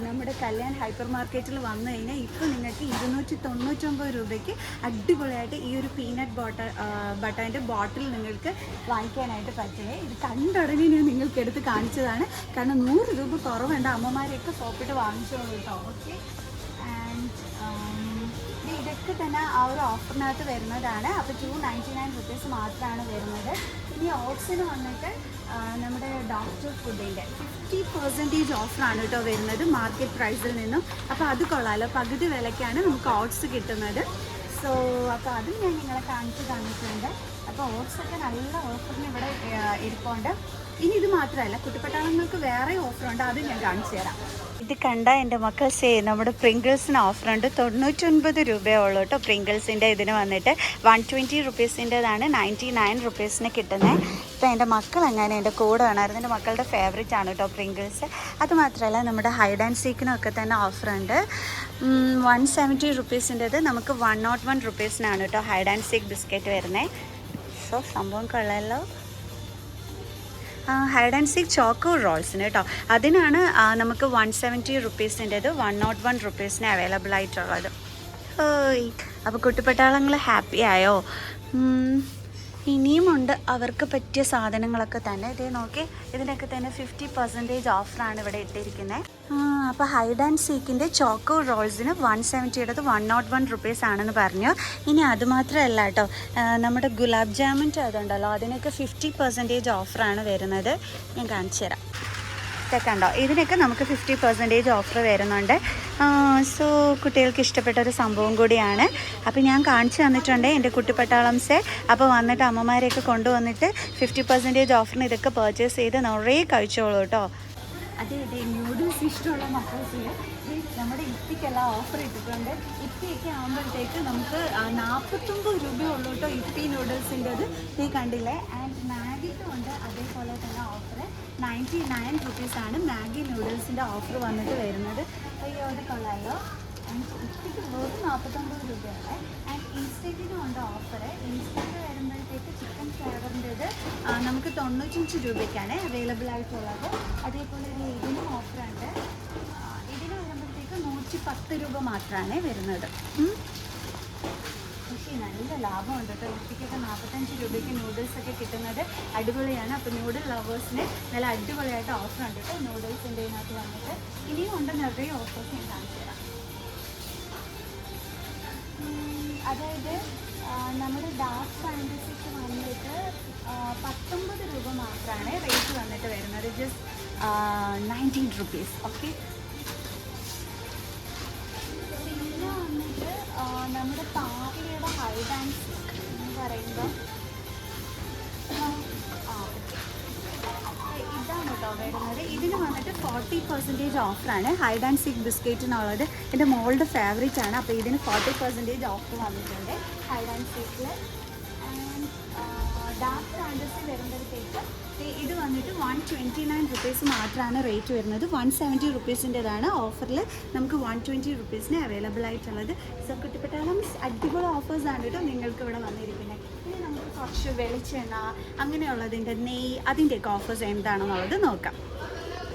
നമ്മുടെ കല്യാൺ ഹൈപ്പർ മാർക്കറ്റിൽ വന്നു കഴിഞ്ഞാൽ ഇപ്പോൾ നിങ്ങൾക്ക് 299 രൂപയ്ക്ക് അടിപൊളിയായിട്ട് ഈ ഒരു പീനട്ട് ബട്ടറിൻ്റെ ബോട്ടിൽ നിങ്ങൾക്ക് വാങ്ങിക്കാനായിട്ട് പറ്റുമേ. ഇത് കണ്ടുടനെ ഞാൻ നിങ്ങൾക്ക് എടുത്ത് കാണിച്ചതാണ്. കാരണം 100 രൂപ കുറവുണ്ട്. അമ്മമാരെയൊക്കെ സോപ്പിട്ട് വാങ്ങിച്ചോളൂ കേട്ടോ. ഓക്കെ. ആൻഡ് ഇതൊക്കെ തന്നെ ആ ഒരു ഓഫറിനകത്ത് വരുന്നതാണ്. അപ്പോൾ 299 റുപ്പീസ് മാത്രമാണ് വരുന്നത്. ഇനി ഓട്സിന് വന്നിട്ട് നമ്മുടെ ഡോക്ടർ ഫുഡിൻ്റെ 50% ഓഫറാണ് കേട്ടോ വരുന്നത് മാർക്കറ്റ് പ്രൈസിൽ നിന്നും. അപ്പോൾ അത് കൊള്ളാമല്ലോ, പകുതി വിലയ്ക്കാണ് നമുക്ക് ഓട്സ് കിട്ടുന്നത്. സോ അപ്പോൾ അതും ഞാൻ നിങ്ങളെ കാണിച്ചു തന്നിട്ടുണ്ട്. അപ്പോൾ ഓട്സൊക്കെ നല്ല ഓഫറിന് ഇവിടെ ഇരിപ്പുണ്ട്. ഇനി ഇത് മാത്രമല്ല, കുട്ടിപ്പട്ടാളങ്ങൾക്ക് വേറെ ഓഫറുണ്ട്, അത് ഞാൻ കാണിച്ചു തരാം. ഇത് കണ്ട എൻ്റെ മക്കൾ നമ്മുടെ പ്രിങ്കിൾസിന് ഓഫറുണ്ട്. 99 രൂപയേ ഉള്ളൂ കേട്ടോ പ്രിങ്കിൾസിൻ്റെ. ഇതിന് വന്നിട്ട് 120 റുപ്പീസിൻ്റെതാണ് 99 റുപ്പീസിന് കിട്ടുന്നത്. ഇപ്പോൾ എൻ്റെ മക്കൾ എങ്ങനെ എൻ്റെ കൂടെ വേണമായിരുന്നു. എൻ്റെ മക്കളുടെ ഫേവറേറ്റ് ആണ് കേട്ടോ പ്രിങ്കിൾസ്. അതുമാത്രമല്ല നമ്മുടെ ഹൈഡ് ആൻഡ് സീക്കിനൊക്കെ തന്നെ ഓഫറുണ്ട്. 170 റുപ്പീസിൻ്റെത് നമുക്ക് 101 റുപ്പീസിനാണ് കേട്ടോ ഹൈഡ് ആൻഡ് സീക്ക് ബിസ്ക്കറ്റ് വരുന്നത്. സോ സംഭവം കൊള്ളാമല്ലോ. ഹൈഡ് ആൻഡ് സീക്ക് ചോക്കോ റോൾസിന് കേട്ടോ, അതിനാണ് നമുക്ക് 170 റുപ്പീസിൻ്റെത് 101 റുപ്പീസിന് അവൈലബിൾ ആയിട്ടുള്ളത്. അപ്പോൾ കുട്ടിപ്പട്ടാളങ്ങൾ ഹാപ്പി ആയോ? ഇനിയുമുണ്ട് അവർക്ക് പറ്റിയ സാധനങ്ങളൊക്കെ തന്നെ. ഇതേ നോക്കി, ഇതിനൊക്കെ തന്നെ 50% ഓഫറാണ് ഇവിടെ ഇട്ടിരിക്കുന്നത്. അപ്പോൾ ഹൈഡ് ആൻഡ് സീക്കിൻ്റെ ചോക്കോ റോൾസിന് 170യുടേത് 101 റുപ്പീസ് ആണെന്ന് പറഞ്ഞു. ഇനി അതുമാത്രമല്ല കേട്ടോ, നമ്മുടെ ഗുലാബ് ജാമുൻ്റെ അതുണ്ടല്ലോ, അതിനൊക്കെ 50% ഓഫറാണ് വരുന്നത്. ഞാൻ കാണിച്ചു തരാം. കണ്ടോ, ഇതിനൊക്കെ നമുക്ക് 50% ഓഫർ വരുന്നുണ്ട്. സോ കുട്ടികൾക്ക് ഇഷ്ടപ്പെട്ട ഒരു സംഭവം കൂടിയാണ്. അപ്പോൾ ഞാൻ കാണിച്ചു തന്നിട്ടുണ്ട് എൻ്റെ കുട്ടിപ്പട്ടാളംസെ. അപ്പോൾ വന്നിട്ട് അമ്മമാരെയൊക്കെ കൊണ്ടുവന്നിട്ട് 50% ഓഫറിന് ഇതൊക്കെ പർച്ചേസ് ചെയ്ത് നിറയെ കഴിച്ചോളൂ കേട്ടോ. അതെ ന്യൂഡിൽസ് ഇഷ്ടമുള്ള മക്കൾക്ക് നമ്മുടെ ഇപ്പിക്കെല്ലാം ഓഫർ ഇട്ടിട്ടുണ്ട്. ഇപ്പിയൊക്കെ ആകുമ്പോഴത്തേക്ക് നമുക്ക് 49 രൂപയേ ഉള്ളൂ കേട്ടോ ഇപ്പി നൂഡിൽസിൻ്റെത്. നീ കണ്ടില്ലേ? ആൻഡ് മാഗിക്കും ഉണ്ട് അതേപോലെ തന്നെ ഓഫർ. 99 റുപ്പീസാണ് മാഗി നൂഡിൽസിൻ്റെ ഓഫർ വന്നിട്ട് വരുന്നത്. അയ്യോ, അത് കൊള്ളാമല്ലോ. ഇപ്പിക്ക് വെറും 49 രൂപയാണ്. ആൻഡ് ഇൻസ്റ്റൻറ്റിനും ഉണ്ട് ഓഫർ. ഇൻസ്റ്റൻറ്റ് വരുമ്പോഴത്തേക്ക് ചിക്കൻ ഫ്ലേവറിൻ്റെത് നമുക്ക് 95 രൂപയ്ക്കാണ് അവൈലബിൾ ആയിട്ടുള്ളത്. അതേപോലെ ഇതിനും ഓഫറുണ്ട്. ഇതിന് വരുമ്പോഴത്തേക്ക് 110 രൂപ മാത്രമാണ് വരുന്നത്. പക്ഷേ നല്ല ലാഭമുണ്ട് കേട്ടോ. ഇപ്പിക്കൊക്കെ 45 രൂപയ്ക്ക് നൂഡിൽസൊക്കെ കിട്ടുന്നത് അടിപൊളിയാണ്. അപ്പോൾ നൂഡിൽ ലവേഴ്സിന് നല്ല അടിപൊളിയായിട്ട് ഓഫറുണ്ട് കേട്ടോ നൂഡിൽസിൻ്റെ ഇതിനകത്ത് വന്നിട്ട്. ഇനിയും ഉണ്ട് നിറയെ ഓഫേഴ്സ് ഞാൻ കാണിച്ചു തരാം. അതായത് നമ്മുടെ ഡാർക്ക് ഫാൻറ്റസിക്ക് വന്നിട്ട് 19 രൂപ മാത്രമാണ് റേറ്റ് വന്നിട്ട് വരുന്നത്. Just 19 rupees. ഓക്കെ. പിന്നെ വന്നിട്ട് നമ്മുടെ പാർലിയുടെ ഹൈഡ് ആൻഡ് സീക്ക് എന്ന് പറയുമ്പോൾ ഓക്കെ വരുന്നത്. ഇതിന് വന്നിട്ട് 40% ഓഫറാണ്. ഹൈഡ് ആൻഡ് സീക്ക് ബിസ്ക്കറ്റ് എന്നുള്ളത് എൻ്റെ മോളുടെ ഫേവറേറ്റ് ആണ്. അപ്പോൾ ഇതിന് 40% ഓഫർ വന്നിട്ടുണ്ട് ഹൈഡ് ആൻഡ് സീക്കിൽ. ആൻഡ് ഡാർക്ക് ഫാൻറ്റസി വരുമ്പോഴത്തേക്ക് ഇത് വന്നിട്ട് 129 റുപ്പീസ് മാത്രമാണ് റേറ്റ് വരുന്നത്. 170 റുപ്പീസിൻ്റെതാണ്. ഓഫറിൽ നമുക്ക് 120 റുപ്പീസിന് അവൈലബിൾ ആയിട്ടുള്ളത്. സോ കുട്ടിപ്പട്ടാളം അടിപൊളി ഓഫേഴ്സാണ് കേട്ടോ നിങ്ങൾക്ക് ഇവിടെ വന്നിരിക്കുന്നത്. ഇനി നമുക്ക് കുറച്ച് വെളിച്ചെണ്ണ അങ്ങനെയുള്ളതിൻ്റെ നെയ്യ് അതിൻ്റെയൊക്കെ ഓഫേഴ്സ് എന്താണെന്നുള്ളത് നോക്കാം.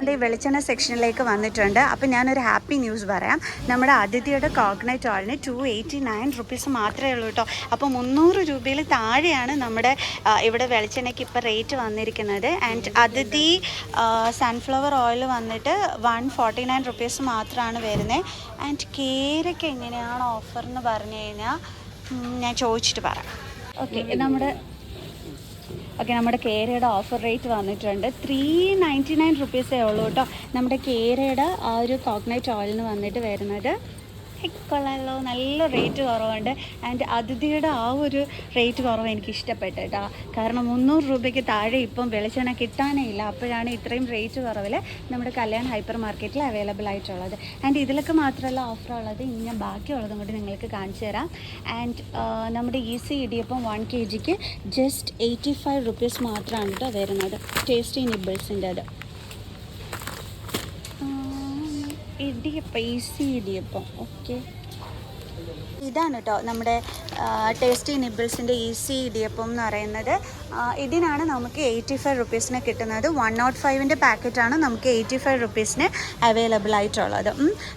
ഈ വെളിച്ചെണ്ണ സെക്ഷനിലേക്ക് വന്നിട്ടുണ്ട്. അപ്പോൾ ഞാനൊരു ഹാപ്പി ന്യൂസ് പറയാം. നമ്മുടെ അതിഥിയുടെ കോക്കനട്ട് ഓയിലിന് 289 റുപ്പീസ് മാത്രമേ ഉള്ളൂ കേട്ടോ. അപ്പോൾ 300 രൂപയിൽ താഴെയാണ് നമ്മുടെ ഇവിടെ വെളിച്ചെണ്ണയ്ക്ക് ഇപ്പോൾ റേറ്റ് വന്നിരിക്കുന്നത്. ആൻഡ് അതിഥി സൺഫ്ലവർ ഓയിൽ വന്നിട്ട് 149 റുപ്പീസ് മാത്രമാണ് വരുന്നത്. ആൻഡ് കേരയ്ക്ക് എങ്ങനെയാണ് ഓഫർ എന്ന് പറഞ്ഞു കഴിഞ്ഞാൽ ഞാൻ ചോദിച്ചിട്ട് പറയാം. നമ്മുടെ കേരയുടെ ഓഫർ റേറ്റ് വന്നിട്ടുണ്ട് 399 റുപ്പീസേ ഉള്ളൂ കേട്ടോ. നമ്മുടെ കേരയുടെ ആ ഒരു കോക്കനട്ട് ഓയിലിന് വന്നിട്ട് വരുന്നത് കൊള്ളാമല്ലോ, നല്ല റേറ്റ് കുറവുണ്ട്. ആൻഡ് അതിഥിയുടെ ആ ഒരു റേറ്റ് കുറവ് എനിക്ക് ഇഷ്ടപ്പെട്ടു കേട്ടോ. കാരണം 300 രൂപയ്ക്ക് താഴെ ഇപ്പം വെളിച്ചെണ്ണ കിട്ടാനേ ഇല്ല. അപ്പോഴാണ് ഇത്രയും റേറ്റ് കുറവിൽ നമ്മുടെ കല്യാൺ ഹൈപ്പർ മാർക്കറ്റിൽ അവൈലബിൾ ആയിട്ടുള്ളത്. ആൻഡ് ഇതിലൊക്കെ മാത്രമല്ല ഓഫർ ഉള്ളത്, ഇനി ഞാൻ ബാക്കിയുള്ളതും കൂടി നിങ്ങൾക്ക് കാണിച്ചു തരാം. ആൻഡ് നമ്മുടെ ഈസി ഇടിയപ്പം 1 kgക്ക് ജസ്റ്റ് 85 റുപ്പീസ് മാത്രമാണ് കേട്ടോ വരുന്നത്. ടേസ്റ്റി നിബിൾസിൻ്റെ അത് ഇടിയപ്പം, ഈസി ഇടിയപ്പം. ഓക്കെ, ഇതാണ് കേട്ടോ നമ്മുടെ ടേസ്റ്റി നിബിൾസിൻ്റെ ഈസി ഇടിയപ്പം എന്ന് പറയുന്നത്. ഇതിനാണ് നമുക്ക് 85 റുപ്പീസിന് കിട്ടുന്നത്. 105ൻ്റെ പാക്കറ്റാണ് നമുക്ക് 85 റുപ്പീസിന് അവൈലബിൾ ആയിട്ടുള്ളത്.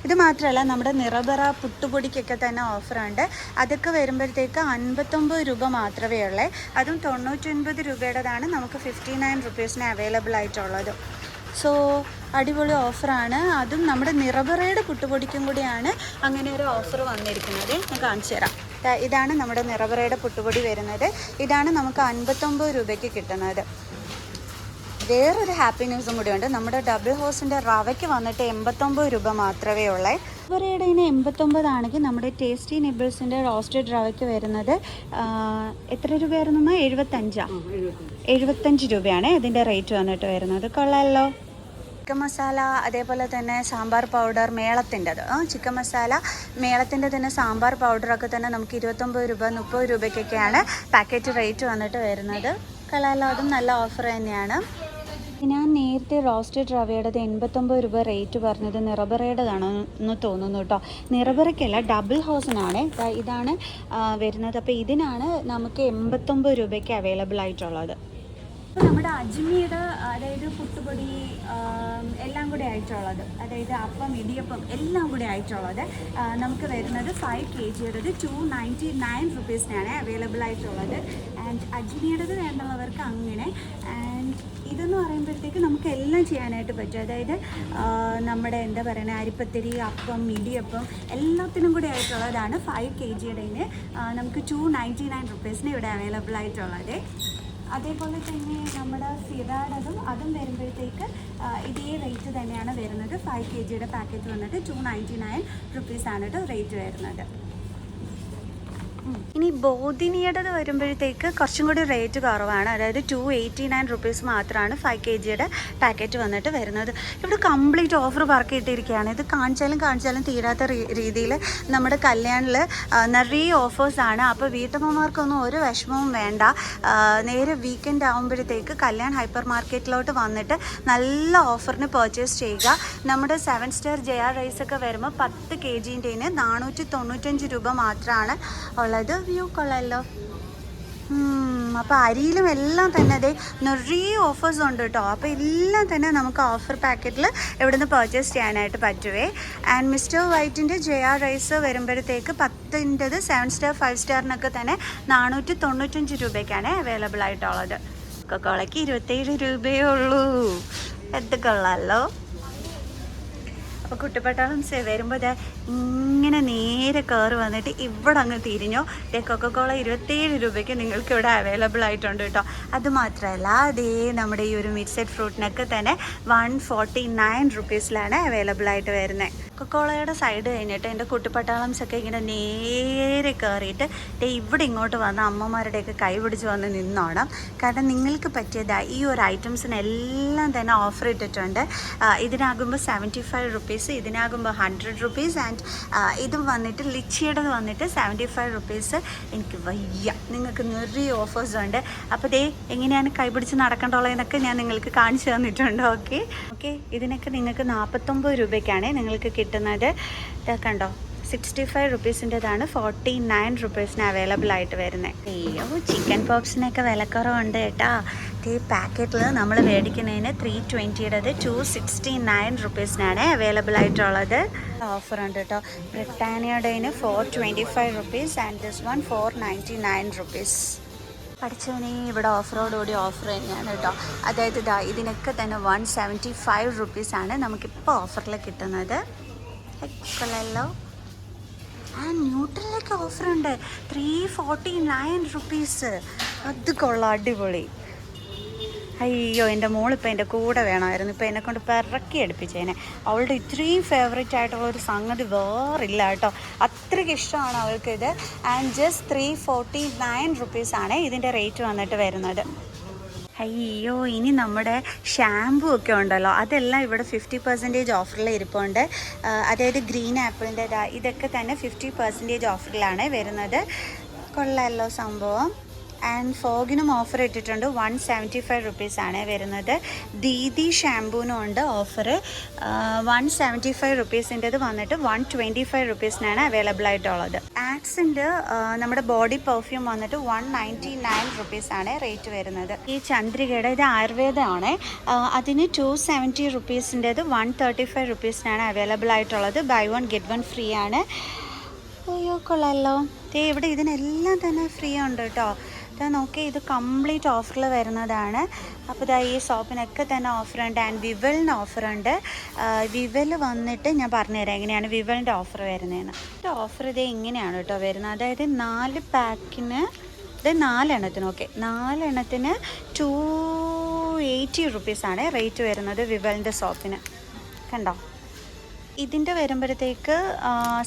ഇത് മാത്രമല്ല നമ്മുടെ നിറബറ പുട്ടുപൊടിക്കൊക്കെ തന്നെ ഓഫറുണ്ട്. അതൊക്കെ വരുമ്പോഴത്തേക്ക് 59 രൂപ മാത്രമേ ഉള്ളൂ. അതും 99 രൂപയുടേതാണ് നമുക്ക് 59 റുപ്പീസിന് അവൈലബിൾ ആയിട്ടുള്ളത്. സോ അടിപൊളി ഓഫറാണ്. അതും നമ്മുടെ നിറബറയുടെ പുട്ടുപൊടിക്കും കൂടിയാണ് അങ്ങനെ ഒരു ഓഫർ വന്നിരിക്കുന്നത്. ഞാൻ കാണിച്ചു തരാം. ഇതാണ് നമ്മുടെ നിറബറയുടെ പുട്ടുപൊടി വരുന്നത്. ഇതാണ് നമുക്ക് 59 രൂപയ്ക്ക് കിട്ടുന്നത്. വേറൊരു ഹാപ്പി ന്യൂസും കൂടിയുണ്ട്. നമ്മുടെ ഡബിൾ ഹോസിൻ്റെ റവയ്ക്ക് വന്നിട്ട് 89 രൂപ മാത്രമേ ഉള്ളൂ. നിറബറയുടെ ഇതിന് 89 ആണെങ്കിൽ നമ്മുടെ ടേസ്റ്റി നിബിൾസിൻ്റെ റോസ്റ്റഡ് റവയ്ക്ക് വരുന്നത് എത്ര രൂപയായിരുന്നു? 75 രൂപയാണ് ഇതിൻ്റെ റേറ്റ് വന്നിട്ട് വരുന്നത്. കൊള്ളാമല്ലോ. ചിക്കൻ മസാല, അതേപോലെ തന്നെ സാമ്പാർ പൗഡർ മേളത്തിൻ്റെത്, ചിക്കൻ മസാല മേളത്തിൻ്റെ തന്നെ സാമ്പാർ പൗഡറൊക്കെ തന്നെ നമുക്ക് 29 രൂപ 30 രൂപയ്ക്കൊക്കെയാണ് പാക്കറ്റ് റേറ്റ് വന്നിട്ട് വരുന്നത്. കളാലോ, അതും നല്ല ഓഫർ തന്നെയാണ്. ഞാൻ നേരത്തെ റോസ്റ്റഡ് റവയുടേത് 89 രൂപ റേറ്റ് പറഞ്ഞത് നിറബറയുടേതാണെന്ന് തോന്നുന്നു കേട്ടോ. നിറബറയ്ക്കല്ല, ഡബിൾ ഹൗസിനാണ് ഇതാണ് വരുന്നത്. അപ്പോൾ ഇതിനാണ് നമുക്ക് 89 രൂപയ്ക്ക് അവൈലബിൾ ആയിട്ടുള്ളത്. അപ്പോൾ നമ്മുടെ അജ്മിയുടെ അതായത് പുട്ടുപൊടി എല്ലാം കൂടി ആയിട്ടുള്ളത്, അതായത് അപ്പം ഇടിയപ്പം എല്ലാം കൂടി ആയിട്ടുള്ളത് നമുക്ക് വരുന്നത് 5 kgയുടേത് 299 റുപ്പീസിനാണ് അവൈലബിൾ ആയിട്ടുള്ളത്. ആൻഡ് അജ്മിയുടേത് വേണ്ടുള്ളവർക്ക് അങ്ങനെ. ആൻഡ് ഇതെന്ന് പറയുമ്പോഴത്തേക്ക് നമുക്ക് എല്ലാം ചെയ്യാനായിട്ട് പറ്റും. അതായത് നമ്മുടെ എന്താ പറയുക, അരിപ്പത്തിരി, അപ്പം, ഇടിയപ്പം എല്ലാത്തിനും കൂടി ആയിട്ടുള്ളതാണ് 5 kgയുടേതിന് നമുക്ക് 299 റുപ്പീസിന് ഇവിടെ അവൈലബിൾ ആയിട്ടുള്ളത്. അതേപോലെ തന്നെ നമ്മുടെ ഫിറാഡതും അതും വരുമ്പോഴത്തേക്ക് ഇതേ റേറ്റ് തന്നെയാണ് വരുന്നത്. 5 kgയുടെ പാക്കറ്റ് വന്നിട്ട് 299 റുപ്പീസാണ് കേട്ടോ റേറ്റ് വരുന്നത്. ഇനി ബോധിനിയുടേത് വരുമ്പോഴത്തേക്ക് കുറച്ചും കൂടി റേറ്റ് കുറവാണ്. അതായത് 289 റുപ്പീസ് മാത്രമാണ് 5 kgയുടെ പാക്കറ്റ് വന്നിട്ട് വരുന്നത്. ഇവിടെ കംപ്ലീറ്റ് ഓഫർ പറക്കിയിട്ടിരിക്കുകയാണ്. ഇത് കാണിച്ചാലും തീരാത്ത രീതിയിൽ നമ്മുടെ കല്യാണിൽ നിറയെ ഓഫേഴ്സാണ്. അപ്പോൾ വീട്ടമ്മമാർക്കൊന്നും ഒരു വിഷമവും വേണ്ട. നേരെ വീക്കെൻഡ് ആകുമ്പോഴത്തേക്ക് കല്യാൺ ഹൈപ്പർ മാർക്കറ്റിലോട്ട് വന്നിട്ട് നല്ല ഓഫറിന് പർച്ചേസ് ചെയ്യുക. നമ്മുടെ 7 സ്റ്റാർ ജയ റൈസൊക്കെ വരുമ്പോൾ 10 kgൻ്റെ 495 രൂപ മാത്രമാണ് ഉള്ളത്. വ്യൂ കൊള്ളാമല്ലോ. അപ്പോൾ അരിയിലും എല്ലാം തന്നെ അതേ നിറയെ ഓഫേഴ്സ് ഉണ്ട് കേട്ടോ. അപ്പോൾ എല്ലാം തന്നെ നമുക്ക് ഓഫർ പാക്കറ്റിൽ ഇവിടുന്ന് പർച്ചേസ് ചെയ്യാനായിട്ട് പറ്റുവേ. ആൻഡ് മിസ്റ്റർ വൈറ്റിൻ്റെ ജയ റൈസ് വരുമ്പോഴത്തേക്ക് 10ൻ്റെത് 7 സ്റ്റാർ 5 സ്റ്റാറിനൊക്കെ തന്നെ 495 രൂപയ്ക്കാണ് അവൈലബിൾ ആയിട്ടുള്ളത്. കൊക്കോളയ്ക്ക് 27 രൂപയേ ഉള്ളൂ. ഇത് കൊള്ളാമല്ലോ. അപ്പോൾ കുട്ടിപ്പട്ടാളം വരുമ്പോൾ ഇങ്ങനെ നേരെ കയറി വന്നിട്ട് ഇവിടെ അങ്ങ് തിരിഞ്ഞോ. കൊക്കക്കോള 27 രൂപയ്ക്ക് നിങ്ങൾക്ക് ഇവിടെ അവൈലബിൾ ആയിട്ടുണ്ട് കേട്ടോ. അതുമാത്രമല്ല അതേ നമ്മുടെ ഈ ഒരു മിക്സഡ് ഫ്രൂട്ടിനൊക്കെ തന്നെ 149 റുപ്പീസിലാണ് അവൈലബിൾ ആയിട്ട് വരുന്നത്. കൊക്കോളയുടെ സൈഡ് കഴിഞ്ഞിട്ട് എൻ്റെ കുട്ടിപ്പട്ടാളംസൊക്കെ ഇങ്ങനെ നേരെ കയറിയിട്ട് ഇവിടെ ഇങ്ങോട്ട് വന്ന് അമ്മമാരുടെയൊക്കെ കൈ പിടിച്ച് വന്ന് നിന്നോണം. കാരണം നിങ്ങൾക്ക് പറ്റിയത് ഈ ഒരു ഐറ്റംസിനെല്ലാം തന്നെ ഓഫർ ഇട്ടിട്ടുണ്ട്. ഇതിനാകുമ്പോൾ 75 റുപ്പീസ്, ഇതിനാകുമ്പോൾ 100 റുപ്പീസ് ആൻഡ് ഇത് വന്നിട്ട് ലിച്ചിയുടെ വന്നിട്ട് 75 റുപ്പീസ്. എനിക്ക് വയ്യ, നിങ്ങൾക്ക് നിറയെ ഓഫേഴ്സ് ഉണ്ട്. അപ്പോൾ എങ്ങനെയാണ് കൈ പിടിച്ച് നടക്കേണ്ടുള്ളതെന്നൊക്കെ ഞാൻ നിങ്ങൾക്ക് കാണിച്ചു തന്നിട്ടുണ്ട്. ഓക്കെ, ഇതിനൊക്കെ നിങ്ങൾക്ക് 49 രൂപയ്ക്കാണ് നിങ്ങൾക്ക് കിട്ടുന്നത്. കണ്ടോ, 65 റുപ്പീസിൻ്റെതാണ് 49 റുപ്പീസിന് അവൈലബിൾ ആയിട്ട് വരുന്നത്. അയ്യോ, ചിക്കൻ പോപ്സിനൊക്കെ വിലക്കുറവുണ്ട് കേട്ടോ. ഈ പാക്കറ്റിൽ നമ്മൾ മേടിക്കുന്നതിന് 320യുടേത് 269 റുപ്പീസിനാണ് അവൈലബിൾ ആയിട്ടുള്ളത്. ഓഫർ ഉണ്ട് കേട്ടോ. ബ്രിട്ടാനിയയുടേതിന് 425 rupees and this one 499 rupees. പഠിച്ചവനെ, ഇവിടെ ഓഫറോടുകൂടി ഓഫർ തന്നെയാണ് കേട്ടോ. അതായത് ഇതിനൊക്കെ തന്നെ 175 റുപ്പീസാണ് നമുക്കിപ്പോൾ ഓഫറിൽ കിട്ടുന്നത്. കൊള്ളാമല്ലോ. ന്യൂട്രലൊക്കെ ഓഫറുണ്ട് 349 റുപ്പീസ്. അത് കൊള്ളാം, അടിപൊളി. അയ്യോ, എൻ്റെ മോളിപ്പോൾ എൻ്റെ കൂടെ വേണമായിരുന്നു. ഇപ്പോൾ എന്നെക്കൊണ്ട് പിറക്കി എടുപ്പിച്ചേനെ. അവളുടെ ഇത്രയും ഫേവറേറ്റ് ആയിട്ടുള്ളൊരു സംഗതി വേറില്ല കേട്ടോ. അത്രയ്ക്ക് ഇഷ്ടമാണ് അവൾക്കിത്. ആൻഡ് ജസ്റ്റ് 349 റുപ്പീസാണ് ഇതിൻ്റെ റേറ്റ് വന്നിട്ട് വരുന്നത്. അയ്യോ, ഇനി നമ്മുടെ ഷാമ്പൂ ഒക്കെ ഉണ്ടല്ലോ, അതെല്ലാം ഇവിടെ 50% ഓഫറിൽ ഇരിപ്പുണ്ട്. അതായത് ഗ്രീൻ ആപ്പിളിൻ്റെ ഇതൊക്കെ തന്നെ 50% ഓഫറിലാണ് വരുന്നത്. കൊള്ളാമല്ലോ സംഭവം. ആൻഡ് ഫോഗിനും ഓഫർ ഇട്ടിട്ടുണ്ട്. 175 റുപ്പീസാണ് വരുന്നത്. ദീദി ഷാമ്പൂനും ഉണ്ട് ഓഫർ. 175 റുപ്പീസിൻ്റെത് വന്നിട്ട് 125 റുപ്പീസിനാണ് അവൈലബിൾ ആയിട്ടുള്ളത്. ആക്സിൻ്റെ നമ്മുടെ ബോഡി പെർഫ്യൂം വന്നിട്ട് 199 റുപ്പീസാണ് റേറ്റ് വരുന്നത്. ഈ ചന്ദ്രികയുടെ ഇത് ആയുർവേദമാണ്. അതിന് 270 റുപ്പീസിൻ്റെത് 135 റുപ്പീസിനാണ് അവൈലബിൾ ആയിട്ടുള്ളത്. Buy one get one free ആണ്. അയ്യോ, കൊള്ളാമല്ലോ. ഇവിടെ ഇതിനെല്ലാം തന്നെ ഫ്രീ ഉണ്ട് കേട്ടോ. നോക്കി, ഇത് കംപ്ലീറ്റ് ഓഫറിൽ വരുന്നതാണ്. അപ്പോൾ ഈ സോപ്പിനൊക്കെ തന്നെ ഓഫറുണ്ട്. ആൻഡ് വിവലിന് ഓഫറുണ്ട്. വിവൽ വന്നിട്ട് ഞാൻ പറഞ്ഞുതരാം എങ്ങനെയാണ് വിവലിൻ്റെ ഓഫർ വരുന്നതെന്ന്. ഓഫർ ഇങ്ങനെയാണ് കേട്ടോ വരുന്നത്. അതായത് 4 പാക്കിന് 4 എണ്ണത്തിന് 4 എണ്ണത്തിന് 280 റുപ്പീസാണ് റേറ്റ് വരുന്നത് വിവലിൻ്റെ സോപ്പിന്. കണ്ടോ, ഇതിൻ്റെ വരുമ്പോഴത്തേക്ക്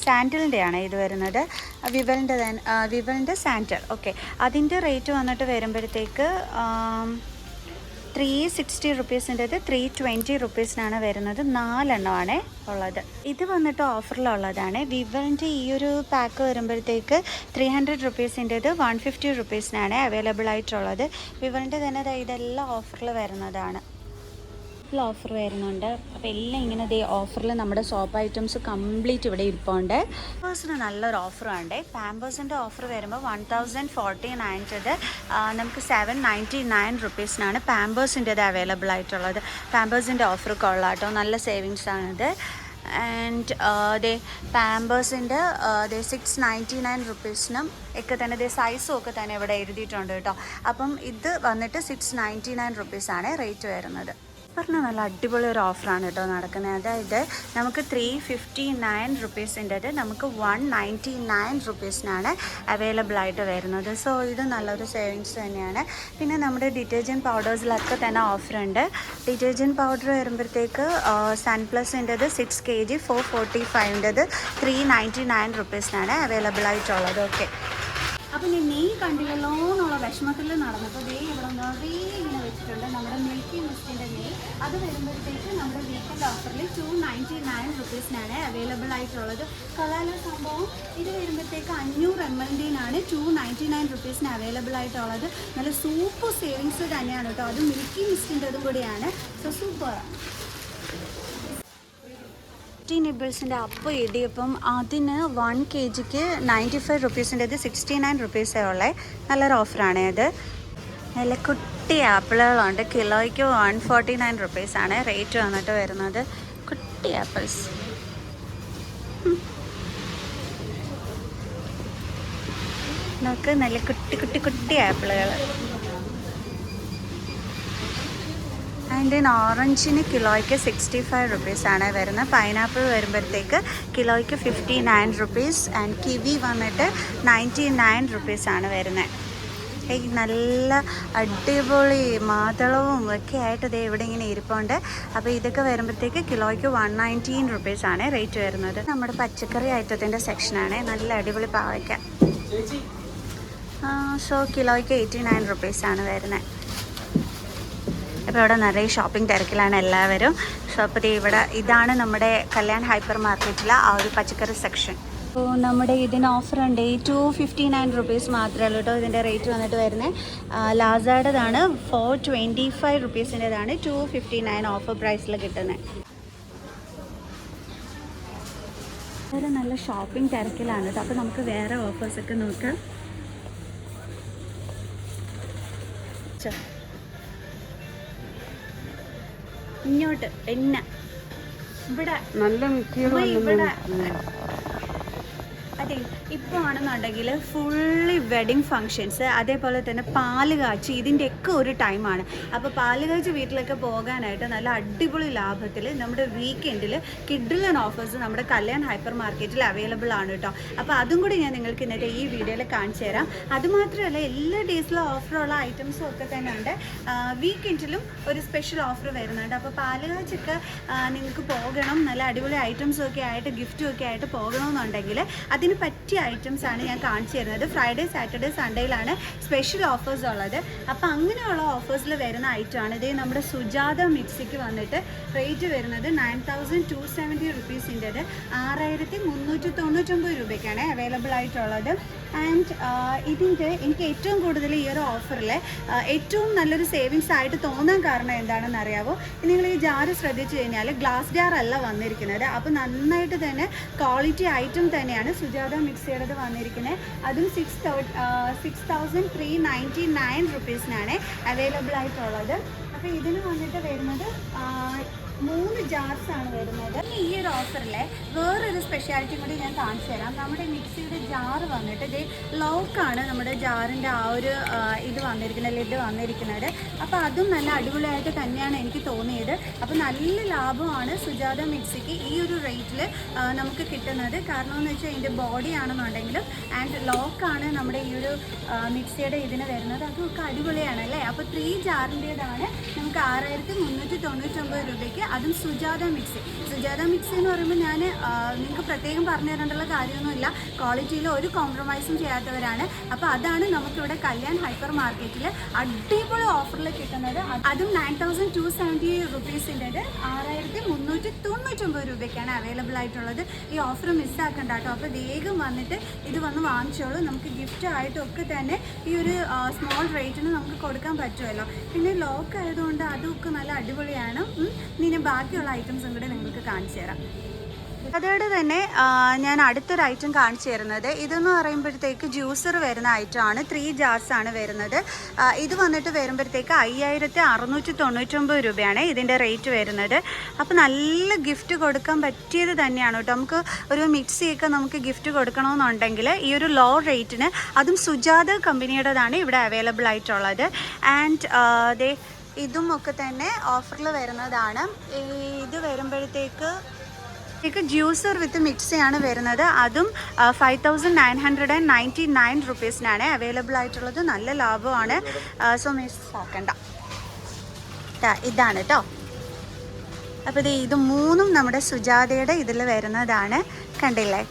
സാൻഡലിൻ്റെ ആണ് ഇത് വരുന്നത്. വിവലിൻ്റെ സാൻഡൽ. അതിൻ്റെ റേറ്റ് വന്നിട്ട് വരുമ്പോഴത്തേക്ക് 360 റുപ്പീസിൻ്റെത് 320 റുപ്പീസിനാണ് വരുന്നത്. 4 എണ്ണമാണ് ഉള്ളത്. ഇത് വന്നിട്ട് ഓഫറിലുള്ളതാണ്. വിവലിൻ്റെ ഈ ഒരു പാക്ക് വരുമ്പോഴത്തേക്ക് 300 റുപ്പീസിൻ്റെത് 150 റുപ്പീസിനാണ് അവൈലബിൾ ആയിട്ടുള്ളത്. വിവലിൻ്റെ തന്നെ ഇതെല്ലാം ഓഫറിൽ വരുന്നതാണ്. ഓഫർ വരുന്നുണ്ട്. അപ്പോൾ എല്ലാം ഇങ്ങനെ ഓഫറിൽ നമ്മുടെ സോപ്പ് ഐറ്റംസ് കംപ്ലീറ്റ് ഇവിടെ ഇരിപ്പുണ്ട്. പാമ്പേഴ്സിന് നല്ലൊരു ഓഫറുണ്ട്. പാമ്പേഴ്സിൻ്റെ ഓഫർ വരുമ്പോൾ 1049 നമുക്ക് 799 റുപ്പീസിനാണ് പാമ്പേഴ്സിൻ്റെത് അവൈലബിൾ ആയിട്ടുള്ളത്. പാമ്പേഴ്സിൻ്റെ ഓഫർ കൊള്ളാം കേട്ടോ, നല്ല സേവിങ്സ് ആണിത്. ആൻഡ് പാമ്പേഴ്സിൻ്റെ 699 റുപ്പീസിനും ഒക്കെ തന്നെ സൈസും ഒക്കെ തന്നെ ഇവിടെ എഴുതിയിട്ടുണ്ട് കേട്ടോ. അപ്പം ഇത് വന്നിട്ട് 699 റുപ്പീസാണ് റേറ്റ് വരുന്നത്. പറഞ്ഞാൽ നല്ല അടിപൊളി ഒരു ഓഫറാണ് കേട്ടോ നടക്കുന്നത്. അതായത് നമുക്ക് 359 റുപ്പീസിൻ്റെത് നമുക്ക് 199 റുപ്പീസിനാണ് അവൈലബിൾ ആയിട്ട് വരുന്നത്. സോ ഇത് നല്ലൊരു സേവിങ്സ് തന്നെയാണ്. പിന്നെ നമ്മുടെ ഡിറ്റർജൻറ്റ് പൗഡേഴ്സിലൊക്കെ തന്നെ ഓഫറുണ്ട്. ഡിറ്റർജൻറ്റ് പൗഡർ വരുമ്പോഴത്തേക്ക് സൺപ്ലസിൻ്റെത് 6 kg 445ൻ്റെത് 399 റുപ്പീസിനാണ് അവൈലബിൾ ആയിട്ടുള്ളത്. അപ്പോൾ ഞാൻ നെയ് കണ്ടില്ലല്ലോ എന്നുള്ള വിഷമത്തിൽ നടന്നപ്പോൾ ഇവിടെ നിറയെ ഇങ്ങനെ വെച്ചിട്ടുണ്ട് നമ്മുടെ മിൽക്കി മിസ്റ്റിൻ്റെ നെയ്. അത് വരുമ്പോഴത്തേക്ക് നമ്മുടെ വീക്കെൻഡ് ഓഫറിൽ 299 റുപ്പീസിനാണ് അവൈലബിൾ ആയിട്ടുള്ളത്. കളാല സംഭവം ഇത് വരുമ്പോഴത്തേക്ക് 500 ml 299 റുപ്പീസിന് അവൈലബിൾ ആയിട്ടുള്ളത്. നല്ല സൂപ്പർ സേവിങ്സ് തന്നെയാണ് കേട്ടോ. അത് മിൽക്കി മിസ്റ്റിൻ്റെതും കൂടിയാണ്. സോ സൂപ്പറാണ്. നിബിൾസിൻ്റെ അപ്പം ഇടിയപ്പം അതിന് 1 kgക്ക് 95 റുപ്പീസിൻ്റെത് 69 റുപ്പീസേ ഉള്ളേ. നല്ലൊരു ഓഫറാണ് അത്. നല്ല കുട്ടി ആപ്പിളുകളുണ്ട്. കിലോയ്ക്ക് 149 റുപ്പീസാണ് റേറ്റ് വന്നിട്ട് വരുന്നത്. കുട്ടി ആപ്പിൾസ്. നമുക്ക് നല്ല കുട്ടി ആപ്പിളുകൾ. ആൻഡ് ഓറഞ്ചിന് കിലോയ്ക്ക് 65 റുപ്പീസാണ് വരുന്നത്. പൈനാപ്പിൾ വരുമ്പോഴത്തേക്ക് കിലോയ്ക്ക് 59 റുപ്പീസ്. ആൻഡ് കിവി വന്നിട്ട് 99 റുപ്പീസാണ് വരുന്നത്. നല്ല അടിപൊളി മാതളവും ഒക്കെ ആയിട്ട് ഇതേ ഇവിടെ ഇങ്ങനെ ഇരിപ്പുണ്ട്. അപ്പോൾ ഇതൊക്കെ വരുമ്പോഴത്തേക്ക് കിലോയ്ക്ക് 119 റുപ്പീസാണ് റേറ്റ് വരുന്നത്. നമ്മുടെ പച്ചക്കറി ഐറ്റത്തിൻ്റെ സെക്ഷനാണ്. നല്ല അടിപൊളി പാവയ്ക്ക. സോ കിലോയ്ക്ക് 89 റുപ്പീസാണ് വരുന്നത്. ഇപ്പോൾ ഇവിടെ നിറയെ ഷോപ്പിംഗ് തിരക്കിലാണ് എല്ലാവരും. സോ അപ്പോൾ ഇവിടെ ഇതാണ് നമ്മുടെ കല്യാൺ ഹൈപ്പർ മാർക്കറ്റിലെ ആ ഒരു പച്ചക്കറി സെക്ഷൻ. അപ്പോൾ നമ്മുടെ ഇതിന് ഓഫർ ഉണ്ട്. 259 റുപ്പീസ് മാത്രമേ ഉള്ളൂ കേട്ടോ ഇതിൻ്റെ റേറ്റ് വന്നിട്ട് വരുന്നത്. ലാസാഡതാണ് 425 റുപ്പീസിൻ്റെതാണ് 259 ഓഫർ പ്രൈസിൽ കിട്ടുന്നത്. വളരെ നല്ല ഷോപ്പിംഗ് തിരക്കിലാണ് കേട്ടോ. അപ്പോൾ നമുക്ക് വേറെ ഓഫേഴ്സൊക്കെ നോക്കാം. ഇങ്ങോട്ട് ഇവിടെ ഇവിടെ അതെ ഇപ്പോൾ ആണെന്നുണ്ടെങ്കിൽ ഫുള്ളി വെഡിങ് ഫങ്ഷൻസ്, അതേപോലെ തന്നെ പാല് കാച്ചി, ഇതിൻ്റെയൊക്കെ ഒരു ടൈമാണ്. അപ്പോൾ പാല് കാച്ചി വീട്ടിലൊക്കെ പോകാനായിട്ട് നല്ല അടിപൊളി ലാഭത്തിൽ നമ്മുടെ വീക്കെൻഡിൽ കിഡ്ലൻ ഓഫേഴ്സ് നമ്മുടെ കല്യാൺ ഹൈപ്പർ മാർക്കറ്റിൽ അവൈലബിൾ ആണ് കേട്ടോ. അപ്പോൾ അതും കൂടി ഞാൻ നിങ്ങൾക്ക് ഇന്നത്തെ ഈ വീഡിയോയിൽ കാണിച്ചു തരാം. അതുമാത്രമല്ല എല്ലാ ഡേയ്സിലും ഓഫറുള്ള ഐറ്റംസും ഒക്കെ തന്നെ ഉണ്ട്. വീക്കെൻഡിലും ഒരു സ്പെഷ്യൽ ഓഫർ വരുന്നുണ്ട്. അപ്പോൾ പാല് കാച്ചൊക്കെ നിങ്ങൾക്ക് പോകണം, നല്ല അടിപൊളി ഐറ്റംസും ഒക്കെ ആയിട്ട് ഗിഫ്റ്റും ഒക്കെ ആയിട്ട് പോകണമെന്നുണ്ടെങ്കിൽ അതിന് പറ്റിയ ഐറ്റംസ് ആണ് ഞാൻ കാണിച്ചു തരുന്നത്. ഫ്രൈഡേ, സാറ്റർഡേ, സൺഡേയിലാണ് സ്പെഷ്യൽ ഓഫേഴ്സ് ഉള്ളത്. അപ്പോൾ അങ്ങനെയുള്ള ഓഫേഴ്സിൽ വരുന്ന ഐറ്റമാണ് ഇത്. നമ്മുടെ സുജാത മിക്സിക്ക് വന്നിട്ട് റേറ്റ് വരുന്നത് 9270 റുപ്പീസിൻ്റെത് 6399 രൂപയ്ക്കാണ് അവൈലബിൾ ആയിട്ടുള്ളത്. ആൻഡ് ഇതിൻ്റെ എനിക്ക് ഏറ്റവും കൂടുതൽ ഈ ഒരു ഓഫറിൽ ഏറ്റവും നല്ലൊരു സേവിങ്സ് ആയിട്ട് തോന്നാൻ കാരണം എന്താണെന്ന് അറിയാമോ? നിങ്ങൾ ഈ ജാറ് ശ്രദ്ധിച്ചു കഴിഞ്ഞാൽ ഗ്ലാസ് ജാറല്ല വന്നിരിക്കുന്നത്. അപ്പോൾ നന്നായിട്ട് തന്നെ ക്വാളിറ്റി ഐറ്റം തന്നെയാണ് സുജാത മിക്സിയുടേത് വന്നിരിക്കുന്നത്. അതും 6399 റുപ്പീസിനാണ് അവൈലബിൾ ആയിട്ടുള്ളത്. അപ്പോൾ ഇതിന് വന്നിട്ട് വരുന്നത് 3 ജാർസാണ് വരുന്നത്. ഈ ഒരു ഓഫറിൽ വേറൊരു സ്പെഷ്യാലിറ്റി കൂടി ഞാൻ കാണിച്ചു തരാം. നമ്മുടെ മിക്സിയുടെ ജാറ് വന്നിട്ട് ഇത് ലോക്കാണ് നമ്മുടെ ജാറിൻ്റെ ആ ഒരു ഇത് വന്നിരിക്കുന്നത്, ലിഡ് വന്നിരിക്കുന്നത്. അപ്പോൾ അതും നല്ല അടിപൊളിയായിട്ട് തന്നെയാണ് എനിക്ക് തോന്നിയത്. അപ്പോൾ നല്ല ലാഭമാണ് സുജാത മിക്സിക്ക് ഈ ഒരു റേറ്റിൽ നമുക്ക് കിട്ടുന്നത്. കാരണം എന്ന് വെച്ചാൽ ഇതിൻ്റെ ബോഡി ആണെന്നുണ്ടെങ്കിലും ആൻഡ് ലോക്കാണ് നമ്മുടെ ഈ ഒരു മിക്സിയുടെ ഇതിന് വരുന്നത്. അതുമൊക്കെ അടിപൊളിയാണ് അല്ലേ. അപ്പോൾ 3 ജാറിൻ്റേതാണ് നമുക്ക് 6399 രൂപയ്ക്ക്. അതും സുജാത മിക്സി. സുജാത മിക്സി എന്ന് പറയുമ്പോൾ ഞാൻ നിങ്ങൾക്ക് പ്രത്യേകം പറഞ്ഞു തരേണ്ടുള്ള കാര്യമൊന്നുമില്ല. ക്വാളിറ്റിയിൽ ഒരു കോംപ്രമൈസും ചെയ്യാത്തവരാണ്. അപ്പോൾ അതാണ് നമുക്കിവിടെ കല്യാൺ ഹൈപ്പർ മാർക്കറ്റിൽ അടിപൊളി ഓഫറിൽ കിട്ടുന്നത്. അതും 9270 റുപ്പീസിൻ്റെത് 6399 രൂപയ്ക്കാണ് അവൈലബിൾ ആയിട്ടുള്ളത്. ഈ ഓഫർ മിസ്സാക്കണ്ട കേട്ടോ. അപ്പോൾ വേഗം വന്നിട്ട് ഇത് വന്ന് വാങ്ങിച്ചോളൂ. നമുക്ക് ഗിഫ്റ്റ് ആയിട്ടൊക്കെ തന്നെ ഈ ഒരു സ്മോൾ റേറ്റിന് നമുക്ക് കൊടുക്കാൻ പറ്റുമല്ലോ. പിന്നെ ലോക്ക് ആയതുകൊണ്ട് അതുമൊക്കെ നല്ല അടിപൊളിയാണ്. ഇനി ബാക്കിയുള്ള ഐറ്റംസും കൂടെ നിങ്ങൾക്ക് കാണിച്ചു തരാം. അതോടെ തന്നെ ഞാൻ അടുത്തൊരു ഐറ്റം കാണിച്ചു തരുന്നത്. ഇതെന്ന് പറയുമ്പോഴത്തേക്ക് ജ്യൂസർ വരുന്ന ഐറ്റമാണ്. 3 ജാർസാണ് വരുന്നത്. ഇത് വന്നിട്ട് വരുമ്പോഴത്തേക്ക് 5699 രൂപയാണ് ഇതിൻ്റെ റേറ്റ് വരുന്നത്. അപ്പോൾ നല്ല ഗിഫ്റ്റ് കൊടുക്കാൻ പറ്റിയത് തന്നെയാണ് കേട്ടോ. നമുക്ക് ഒരു മിക്സിയൊക്കെ നമുക്ക് ഗിഫ്റ്റ് കൊടുക്കണമെന്നുണ്ടെങ്കിൽ ഈ ഒരു ലോ റേറ്റിന്, അതും സുജാത കമ്പനിയുടേതാണ് ഇവിടെ അവൈലബിൾ ആയിട്ടുള്ളത്. ആൻഡ് ഇതും ഒക്കെ തന്നെ ഓഫറിൽ വരുന്നതാണ്. ഇത് വരുമ്പോഴത്തേക്ക് ജ്യൂസർ വിത്ത് മിക്സിയാണ് വരുന്നത്. അതും 5999 റുപ്പീസിനാണ് അവൈലബിൾ ആയിട്ടുള്ളത്. നല്ല ലാഭമാണ്. സോ മിസ് ആക്കണ്ട. ഇതാണ് കേട്ടോ. അപ്പോൾ ഇത് 3ഉം നമ്മുടെ സുജാതയുടെ ഇതിൽ വരുന്നതാണ്. കണ്ടില്ലേ?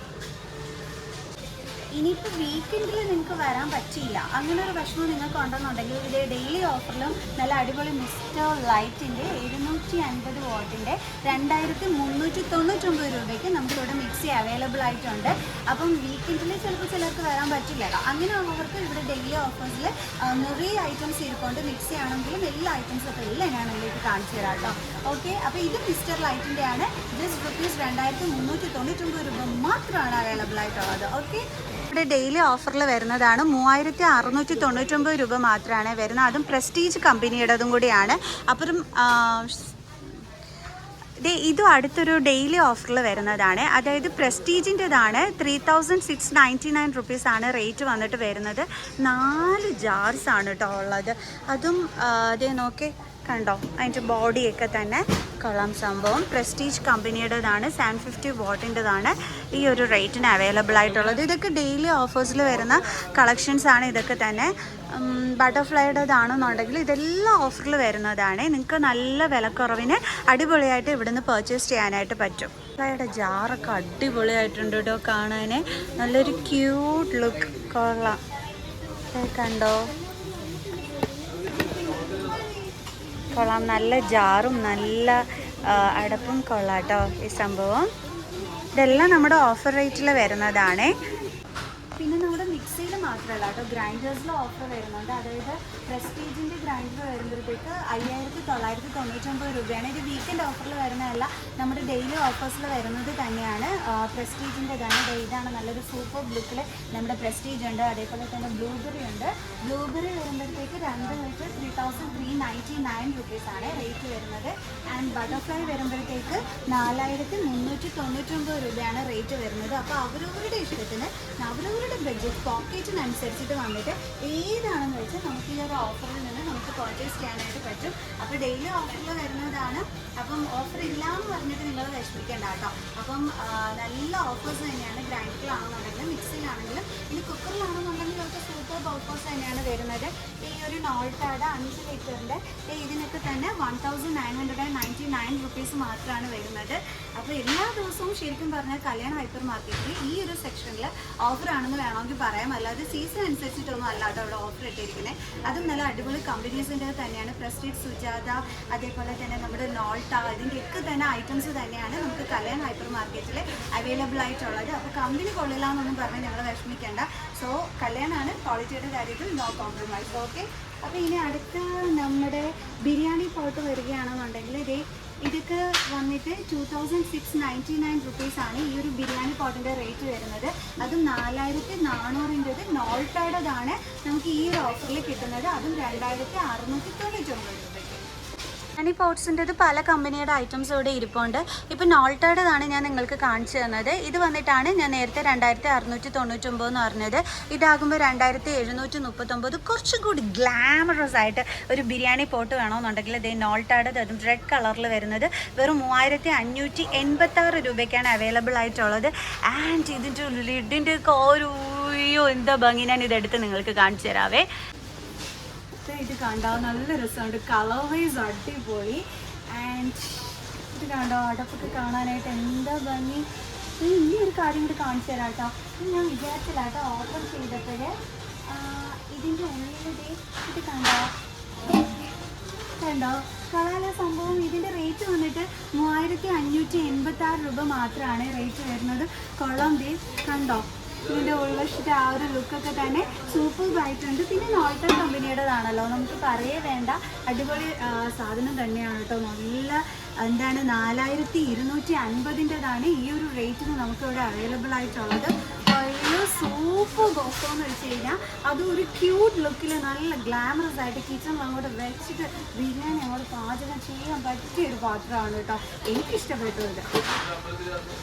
ഇനിയിപ്പോൾ വീക്കെൻഡിൽ നിങ്ങൾക്ക് വരാൻ പറ്റിയില്ല, അങ്ങനെ ഒരു വിഷമം നിങ്ങൾക്ക് ഉണ്ടെന്നുണ്ടെങ്കിൽ ഇത് ഡെയിലി ഓഫറിലും നല്ല അടിപൊളി മിസ്റ്റർ ലൈറ്റിൻ്റെ 750 വാട്ടിൻ്റെ 2399 രൂപയ്ക്ക് നമുക്കിവിടെ മിക്സി അവൈലബിൾ ആയിട്ടുണ്ട്. അപ്പം വീക്കെൻഡിൽ ചിലപ്പോൾ ചിലർക്ക് വരാൻ പറ്റില്ലല്ലോ. അങ്ങനെ ഉള്ളവർക്ക് ഇവിടെ ഡെയിലി ഓഫേഴ്സിൽ നിറയെ ഐറ്റംസ് ഇരിപ്പുണ്ട്. മിക്സി ആണെങ്കിലും എല്ലാ ഐറ്റംസും ഒക്കെ എല്ലാം ഞാൻ ഇതിലേക്ക് കാണിച്ചു തരാം കേട്ടോ. ഓക്കെ, അപ്പോൾ ഇത് മിസ്റ്റർ ലൈറ്റിൻ്റെ ആണ്. ജസ്റ്റ് ₹2399 രൂപ മാത്രമാണ് അവൈലബിൾ ആയിട്ടുള്ളത്. ഓക്കെ, ഇവിടെ ഡെയിലി ഓഫറിൽ വരുന്നതാണ്. 3699 രൂപ മാത്രമാണ് വരുന്നത്. അതും പ്രസ്റ്റീജ് കമ്പനിയുടേതും കൂടിയാണ്. അപ്പം ഇതും അടുത്തൊരു ഡെയിലി ഓഫറിൽ വരുന്നതാണ്. അതായത് പ്രസ്റ്റീജിൻ്റെതാണ്. 3699 റുപ്പീസാണ് റേറ്റ് വന്നിട്ട് വരുന്നത്. 4 ജാർസാണ് കേട്ടോ ഉള്ളത്. അതും നോക്കി കണ്ടോ, അതിൻ്റെ ബോഡിയൊക്കെ തന്നെ കൊള്ളാം സംഭവം. പ്രസ്റ്റീജ് കമ്പനിയുടേതാണ്, 750 വാട്ടിൻ്റെതാണ് ഈ ഒരു റേറ്റിന് അവൈലബിൾ ആയിട്ടുള്ളത്. ഇതൊക്കെ ഡെയിലി ഓഫേഴ്സിൽ വരുന്ന കളക്ഷൻസ് ആണ് ഇതൊക്കെ തന്നെ. ബട്ടർഫ്ലൈയുടേതാണെന്നുണ്ടെങ്കിൽ ഇതെല്ലാം ഓഫറിൽ വരുന്നതാണ്. നിങ്ങൾക്ക് നല്ല വിലക്കുറവിന് അടിപൊളിയായിട്ട് ഇവിടുന്ന് പർച്ചേസ് ചെയ്യാനായിട്ട് പറ്റും. ബട്ടർഫ്ലൈയുടെ ജാറൊക്കെ അടിപൊളിയായിട്ടുണ്ട് കേട്ടോ കാണാൻ. നല്ലൊരു ക്യൂട്ട് ലുക്ക്. കൊള്ളാം, കണ്ടോ കൊള്ളാം. നല്ല ജാറും നല്ല അടപ്പും കൊള്ളാം കേട്ടോ ഈ സംഭവം. ഇതെല്ലാം നമ്മുടെ ഓഫർ റേറ്റിൽ വരുന്നതാണ്. പിന്നെ നമ്മുടെ മിക്സിയിൽ മാത്രമല്ല കേട്ടോ, ഗ്രൈൻഡേഴ്സിൽ ഓഫർ വരുന്നുണ്ട്. അതായത് പ്രസ്റ്റീജിൻ്റെ ഗ്രൈൻഡർ വരുമ്പോഴത്തേക്ക് 5999 രൂപയാണ്. ഇത് വീക്കെൻഡ് ഓഫറിൽ വരുന്നതല്ല, നമ്മുടെ ഡെയിലി ഓഫേഴ്സിൽ വരുന്നത് തന്നെയാണ്. പ്രസ്റ്റീജിൻ്റെതാണ്. ഇതാണ് നല്ലൊരു സൂപ്പർ ലുക്കിൽ നമ്മുടെ പ്രസ്റ്റീജ് ഉണ്ട്. അതേപോലെ തന്നെ ബ്ലൂബെറി ഉണ്ട്. ബ്ലൂബെറി വരുമ്പോഴത്തേക്ക് 2 ലിറ്റർ 3399 റുപ്പീസാണ് റേറ്റ് വരുന്നത്. ആൻഡ് ബട്ടർഫ്ലൈ വരുമ്പോഴത്തേക്ക് 4399 രൂപയാണ് റേറ്റ് വരുന്നത്. അപ്പോൾ അവരവരുടെ ഇഷ്ടത്തിന് അവരവരുടെ ബഡ്ജറ്റ് പോക്കറ്റിനനുസരിച്ചിട്ട് വന്നിട്ട് ഏതാണെന്ന് വെച്ചാൽ നമുക്ക് ഈ ഒരു ഓഫറിൽ നിന്ന് നമുക്ക് പർച്ചേസ് ചെയ്യാനായിട്ട് പറ്റും. അപ്പോൾ ഡെയിലി ഓഫറിൽ വരുന്നതാണ്. അപ്പം ഓഫർ ഇല്ല എന്ന് പറഞ്ഞിട്ട് നിങ്ങൾ വിഷമിക്കേണ്ട കേട്ടോ. അപ്പം നല്ല ഓഫേഴ്സ് തന്നെയാണ്. ഗ്രൈൻഡറിലാണെന്നുണ്ടെങ്കിലും മിക്സിയിലാണെങ്കിലും ഇനി കുക്കറിലാണെന്നുണ്ടെങ്കിലും ഒക്കെ സൂപ്പർ ഓഫേഴ്സ് തന്നെയാണ് വരുന്നത്. ഈ ഒരു നോൾട്ടാഡ് 5 ലിറ്ററിൻ്റെ ഇതിനൊക്കെ തന്നെ 1999 റുപ്പീസ് മാത്രമാണ് വരുന്നത്. അപ്പോൾ എല്ലാ ദിവസവും ശരിക്കും പറഞ്ഞാൽ കല്യാൺ ഹൈപ്പർ മാർക്കറ്റിൽ ഈ ഒരു സെക്ഷനിൽ ഓഫറാണെന്ന് വേണമെങ്കിൽ പറയാം. അല്ലാതെ സീസൺ അനുസരിച്ചിട്ടൊന്നും അല്ല കേട്ടോ ഇവിടെ ഓഫർ ഇട്ടിരിക്കുന്നത്. അതും നല്ല അടിപൊളി കമ്പനീസിൻ്റെ തന്നെയാണ്. പ്രസ്റ്റീജ്, സുജാത, അതേപോലെ തന്നെ നമ്മുടെ നോൾട്ട, ഇതിൻ്റെയൊക്കെ തന്നെ ഐറ്റംസ് തന്നെയാണ് നമുക്ക് കല്യാൺ ഹൈപ്പർ മാർക്കറ്റിൽ അവൈലബിൾ ആയിട്ടുള്ളത്. അപ്പോൾ കമ്പനി കൊള്ളില്ല എന്നൊന്നും പറഞ്ഞ് ഞങ്ങൾ വിഷമിക്കേണ്ട. സോ കല്യാണാണ്, ക്വാളിറ്റിയുടെ കാര്യത്തിൽ നോ കോംപ്രമൈസ്. ഓക്കെ, അപ്പോൾ ഇനി അടുത്ത നമ്മുടെ ബിരിയാണി പോട്ട് വരികയാണെന്നുണ്ടെങ്കിൽ ഇതൊക്കെ വന്നിട്ട് 2699 റുപ്പീസാണ് ഈ ഒരു ബിരിയാണി പോട്ടിൻ്റെ റേറ്റ് വരുന്നത്. അതും 4400 നോൾട്ടയുടേതാണ് നമുക്ക് ഈ ഒരു ഓഫറിൽ കിട്ടുന്നത്. അതും 2699 രൂപയ്ക്ക്. ബിരിയാണി പോട്ട്സിൻ്റെത് പല കമ്പനിയുടെ ഐറ്റംസ് ഇവിടെ ഇരിപ്പുണ്ട്. ഇപ്പോൾ നോൾട്ടയുടേതാണ് ഞാൻ നിങ്ങൾക്ക് കാണിച്ചു തന്നത്. ഇത് വന്നിട്ടാണ് ഞാൻ നേരത്തെ 2699 എന്ന് പറഞ്ഞത്. ഇതാകുമ്പോൾ 2739. കുറച്ചും കൂടി ഗ്ലാമറസ് ആയിട്ട് ഒരു ബിരിയാണി പോട്ട് വേണമെന്നുണ്ടെങ്കിൽ ഇതേ നോൾട്ടയുടെ അതും റെഡ് കളറിൽ വരുന്നത് വെറും 3586 രൂപയ്ക്കാണ് അവൈലബിൾ ആയിട്ടുള്ളത്. ആൻഡ് ഇതിൻ്റെ ലിഡിൻ്റെ ഒരു എന്താ ഭംഗി, ഞാൻ ഇതെടുത്ത് നിങ്ങൾക്ക് കാണിച്ചു തരാവേ. ഇത് കണ്ടോ, നല്ല രസമുണ്ട്. കളർ വൈസ് അടിപൊളി. ആൻഡ് ഇത് കണ്ടോ, അടപ്പൊക്കെ കാണാനായിട്ട് എന്താ ഭംഗി. ഈ ഒരു കാര്യം കൂടി കാണിച്ചു തരാം കേട്ടോ. ഇത് ഞാൻ വിചാരിച്ചില്ല കേട്ടോ ഓപ്പൺ ചെയ്തപ്പോഴേ. ഇതിൻ്റെ ഉള്ളിൽ ഇത് കണ്ടോ കളാല സംഭവം. ഇതിൻ്റെ റേറ്റ് വന്നിട്ട് 3586 രൂപ മാത്രമാണ് റേറ്റ് വരുന്നത്. കൊള്ളാം. കണ്ടോ ഇതിൻ്റെ ഉൾവശത്തെ ആ ഒരു ലുക്കൊക്കെ തന്നെ സൂപ്പർ ആയിട്ടുണ്ട്. പിന്നെ നോൾട്ട കമ്പനിയുടേതാണല്ലോ, നമുക്ക് പറയേ വേണ്ട. അടിപൊളി സാധനം തന്നെയാണ് കേട്ടോ. നല്ല എന്താണ് 4250ൻ്റെതാണ് ഈ ഒരു റേറ്റിന് നമുക്കിവിടെ അവൈലബിൾ ആയിട്ടുള്ളത്. വലിയ സൂപ്പർ ബോക്സോ എന്ന് വെച്ച് കഴിഞ്ഞാൽ അതും ഒരു ക്യൂട്ട് ലുക്കിൽ നല്ല ഗ്ലാമറസ് ആയിട്ട് കിച്ചണിൽ അങ്ങോട്ട് വെച്ചിട്ട് ബിരിയാണി അങ്ങോട്ട് പാചകം ചെയ്യാൻ പറ്റിയ ഒരു പാത്രമാണ് കേട്ടോ. എനിക്കിഷ്ടപ്പെട്ടു ഇത്.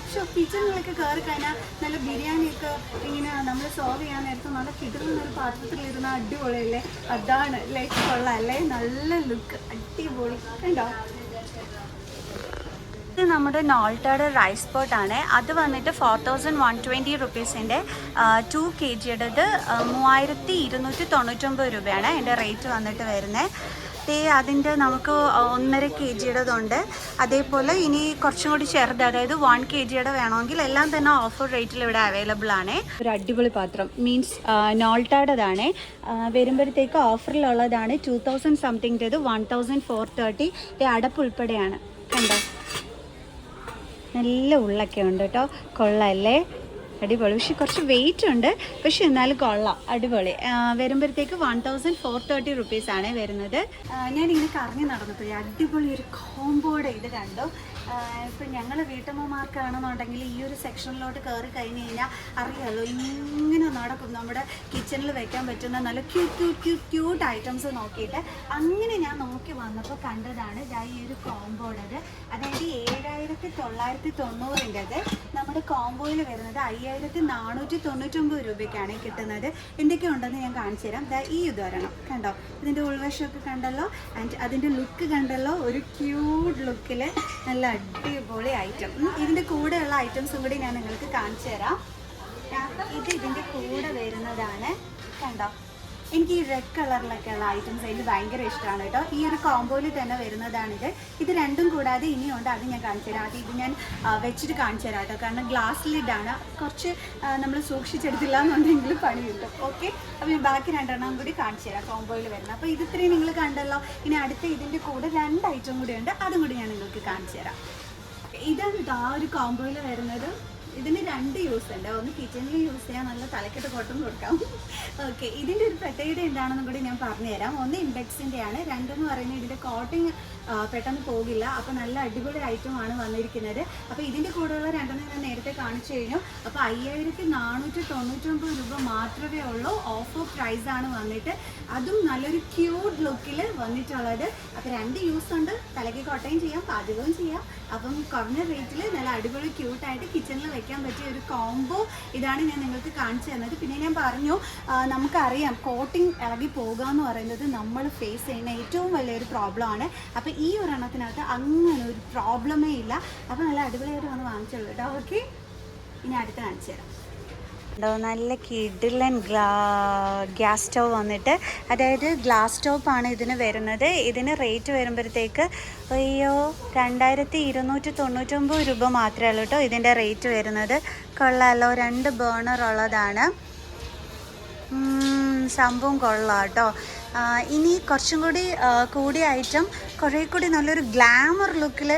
പക്ഷേ കിച്ചണിലൊക്കെ കയറി കഴിഞ്ഞാൽ നല്ല ബിരിയാണിയൊക്കെ ഇങ്ങനെ നമ്മൾ സെർവ് ചെയ്യാൻ നേരത്തെ നല്ല കിട്ടുന്നൊരു പാത്രത്തിലിരുന്ന അടിപൊളിയല്ലേ. അതാണ് ലൈക്ക് കൊള്ളാം അല്ലേ, നല്ല ലുക്ക് അടിപൊളി. കണ്ടോ, ഇത് നമ്മുടെ നോൾട്ടയുടെ റൈസ് പോട്ടാണ്. അത് വന്നിട്ട് 4120 റുപ്പീസിൻ്റെ 2 kgയുടേത് 3299 രൂപയാണ് അതിൻ്റെ റേറ്റ് വന്നിട്ട് വരുന്നത്. അതിൻ്റെ നമുക്ക് 1.5 kgയുടേതുണ്ട്. അതേപോലെ ഇനി കുറച്ചും കൂടി ചെറുത്, അതായത് 1 kgയുടെ വേണമെങ്കിൽ എല്ലാം തന്നെ ഓഫർ റേറ്റിൽ ഇവിടെ അവൈലബിൾ ആണ്. ഒരു അടിപൊളി പാത്രം മീൻസ് നോൾട്ടയുടേതാണ്. വരുമ്പോഴത്തേക്ക് ഓഫറിലുള്ളതാണ് 2000 സംതിങ്ങിൻ്റെത് 1430. അടപ്പ് ഉൾപ്പെടെയാണ്. കണ്ടോ, നല്ല ഉള്ളൊക്കെ ഉണ്ട് കേട്ടോ. കൊള്ളാമല്ലേ, അടിപൊളി. പക്ഷെ കുറച്ച് വെയിറ്റ് ഉണ്ട്, പക്ഷെ എന്നാലും കൊള്ളാം, അടിപൊളി. വരുമ്പോഴത്തേക്ക് 1430 റുപ്പീസാണ് വരുന്നത്. ഞാനിങ്ങനെ കറങ്ങി നടന്നപ്പോഴേ അടിപൊളി ഒരു കോമ്പോടെ ഇത് കണ്ടു. ഇപ്പം ഞങ്ങൾ വീട്ടമ്മമാർക്കാണെന്നുണ്ടെങ്കിൽ ഈ ഒരു സെക്ഷനിലോട്ട് കയറി കഴിഞ്ഞ് കഴിഞ്ഞാൽ അറിയാമല്ലോ, ഇങ്ങനെ നടക്കും നമ്മുടെ കിച്ചണിൽ വെക്കാൻ പറ്റുന്ന നല്ല ക്യൂട്ട് ഐറ്റംസ് നോക്കിയിട്ട് അങ്ങനെ ഞാൻ നോക്കി വന്നപ്പോൾ കണ്ടതാണ് ഈ ഒരു കോമ്പോടത്. അതായത് 7,990 നമ്മുടെ കോമ്പോയിൽ വരുന്നത് 5,499 രൂപയ്ക്കാണ് കിട്ടുന്നത്. എന്തൊക്കെ ഉണ്ടെന്ന് ഞാൻ കാണിച്ചു തരാം. ഈ ഉദാഹരണം കണ്ടോ, ഇതിൻ്റെ ഉൾവശമൊക്കെ കണ്ടല്ലോ, ആൻഡ് അതിൻ്റെ ലുക്ക് കണ്ടല്ലോ, ഒരു ക്യൂട്ട് ലുക്കിൽ നല്ല അടിപൊളി ഐറ്റം. ഇതിൻ്റെ കൂടെയുള്ള ഐറ്റംസും കൂടി ഞാൻ നിങ്ങൾക്ക് കാണിച്ചു തരാം. ഇത് ഇതിൻ്റെ കൂടെ വരുന്നതാണ്. കണ്ടോ, എനിക്ക് ഈ റെഡ് കളറിലൊക്കെയുള്ള ഐറ്റംസ് എനിക്ക് ഭയങ്കര ഇഷ്ടമാണ് കേട്ടോ. ഈ ഒരു കോമ്പോയിൽ തന്നെ വരുന്നതാണിത്. ഇത് രണ്ടും കൂടാതെ ഇനിയുണ്ട്, അത് ഞാൻ കാണിച്ചു തരാം. അത് ഇത് ഞാൻ വെച്ചിട്ട് കാണിച്ചു തരാം കേട്ടോ, കാരണം ഗ്ലാസ് ലിഡാണ്, കുറച്ച് നമ്മൾ സൂക്ഷിച്ചെടുത്തില്ല എന്നുണ്ടെങ്കിൽ പണി കിട്ടും. ഓക്കെ, അപ്പോൾ ഞാൻ ബാക്കി രണ്ടെണ്ണം കൂടി കാണിച്ചു തരാം കോമ്പോയിൽ വരുന്നത്. അപ്പോൾ ഇത് ഇത്രയും നിങ്ങൾ കണ്ടല്ലോ. ഇനി അടുത്ത ഇതിൻ്റെ കൂടെ 2 ഐറ്റം കൂടി ഉണ്ട്, അതും കൂടി ഞാൻ നിങ്ങൾക്ക് കാണിച്ചു തരാം. ഇതാണ് ആ ഒരു കോമ്പോയിൽ വരുന്നത്. ഇതിന് 2 യൂസ് ഉണ്ട്. ഒന്ന് കിച്ചണിൽ യൂസ് ചെയ്യാൻ, നല്ല തലക്കെട്ട് കൊട്ടും കൊടുക്കാം. ഓക്കെ, ഇതിൻ്റെ ഒരു പ്രത്യേകത എന്താണെന്നും കൂടി ഞാൻ പറഞ്ഞുതരാം. ഒന്ന് ഇൻഡെക്സിൻ്റെ ആണ്, രണ്ടെന്ന് പറയുന്നത് ഇതിൻ്റെ കോട്ടിങ് പെട്ടെന്ന് പോകില്ല. അപ്പോൾ നല്ല അടിപൊളി ഐറ്റമാണ് വന്നിരിക്കുന്നത്. അപ്പോൾ ഇതിൻ്റെ കൂടെയുള്ള രണ്ടെണ്ണം ഞാൻ നേരത്തെ കാണിച്ചു കഴിഞ്ഞു. അപ്പോൾ 5,499 രൂപ മാത്രമേ ഉള്ളൂ. ഓഫർ പ്രൈസാണ് വന്നിട്ട്, അതും നല്ലൊരു ക്യൂട്ട് ലുക്കിൽ വന്നിട്ടുള്ളത്. അപ്പോൾ 2 യൂസ് ഉണ്ട്, തലയ്ക്ക് കൊട്ടയും ചെയ്യാം, പാചകവും ചെയ്യാം. അപ്പം കുറഞ്ഞ റേറ്റിൽ നല്ല അടിപൊളി ക്യൂട്ടായിട്ട് കിച്ചണിൽ വെക്കാൻ പറ്റിയ ഒരു കോംബോ ഇതാണ് ഞാൻ നിങ്ങൾക്ക് കാണിച്ചു തന്നത്. പിന്നെ ഞാൻ പറഞ്ഞു, നമുക്കറിയാം കോട്ടിങ് ഇളകി പോകുക എന്ന് പറയുന്നത് നമ്മൾ ഫേസ് ചെയ്യുന്ന ഏറ്റവും വലിയൊരു പ്രോബ്ലമാണ്. അപ്പോൾ ഈ ഒരെണ്ണത്തിനകത്ത് അങ്ങനെ ഒരു പ്രോബ്ലമേ ഇല്ല. അപ്പോൾ നല്ല അടിപൊളിയായിട്ട് വന്ന് വാങ്ങിച്ചോളൂ കേട്ടോ. ഓക്കെ, ഇനി അടുത്ത് കാണിച്ചു തരാം. നല്ല കിടിലൻ ഗ്യാസ് സ്റ്റവ് വന്നിട്ട്, അതായത് ഗ്ലാസ് സ്റ്റോപ്പാണ് ഇതിന് വരുന്നത്. ഇതിന് റേറ്റ് വരുമ്പോഴത്തേക്ക് 2,299 രൂപ മാത്രമേ ഉള്ളൂ കേട്ടോ ഇതിൻ്റെ റേറ്റ് വരുന്നത്. കൊള്ളാമല്ലോ, 2 ബേണർ ഉള്ളതാണ്, സംഭവം കൊള്ളാം കേട്ടോ. ഇനി കുറച്ചും കൂടി കൂടിയ ഐറ്റം, കുറേ കൂടി നല്ലൊരു ഗ്ലാമർ ലുക്കിൽ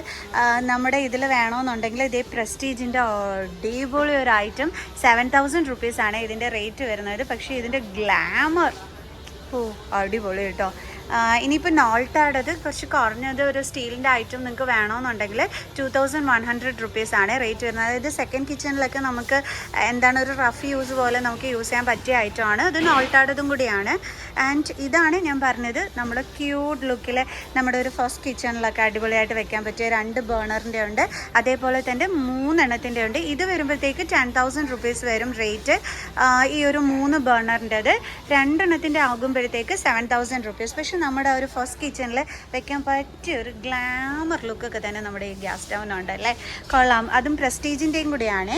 നമ്മുടെ ഇതിൽ വേണമെന്നുണ്ടെങ്കിൽ ഇതേ പ്രസ്റ്റീജിൻ്റെ അടിപൊളി ഒരു ഐറ്റം 7,000 റുപ്പീസാണ് ഇതിൻ്റെ റേറ്റ് വരുന്നത്. പക്ഷേ ഇതിൻ്റെ ഗ്ലാമർ അടിപൊളി കേട്ടോ. ഇനിയിപ്പോൾ നോൾട്ടാടത് കുറച്ച് കുറഞ്ഞത് ഒരു സ്റ്റീലിൻ്റെ ഐറ്റം നിങ്ങൾക്ക് വേണമെന്നുണ്ടെങ്കിൽ 2,100 റുപ്പീസാണ് റേറ്റ് വരുന്നത്. അതായത് സെക്കൻഡ് കിച്ചണിലൊക്കെ നമുക്ക് എന്താണ് ഒരു റഫ് യൂസ് പോലെ നമുക്ക് യൂസ് ചെയ്യാൻ പറ്റിയ ഐറ്റമാണ്. അത് നോൾട്ടാടതും കൂടിയാണ്. ആൻഡ് ഇതാണ് ഞാൻ പറഞ്ഞത്, നമ്മുടെ ക്യൂട്ട് ലുക്കിൽ നമ്മുടെ ഒരു ഫസ്റ്റ് കിച്ചണിലൊക്കെ അടിപൊളിയായിട്ട് വെക്കാൻ പറ്റിയ 2 ബേണറിൻ്റെ ഉണ്ട്, അതേപോലെ തന്നെ 3 എണ്ണത്തിൻ്റെ ഉണ്ട്. ഇത് വരുമ്പോഴത്തേക്ക് 10,000 റുപ്പീസ് വരും റേറ്റ്. ഈ ഒരു 3 ബേണറിൻ്റെത് 2 എണ്ണത്തിൻ്റെ ആകുമ്പോഴത്തേക്ക് 7,000 റുപ്പീസ്. പക്ഷേ നമ്മുടെ ഒരു ഫസ്റ്റ് കിച്ചണിൽ വെക്കാൻ പറ്റിയ ഒരു ഗ്ലാമർ ലുക്കൊക്കെ തന്നെ നമ്മുടെ ഈ ഗ്യാസ് സ്റ്റൗവിനുണ്ട് അല്ലേ, കൊള്ളാം. അതും പ്രസ്റ്റീജിൻ്റെയും കൂടിയാണ്.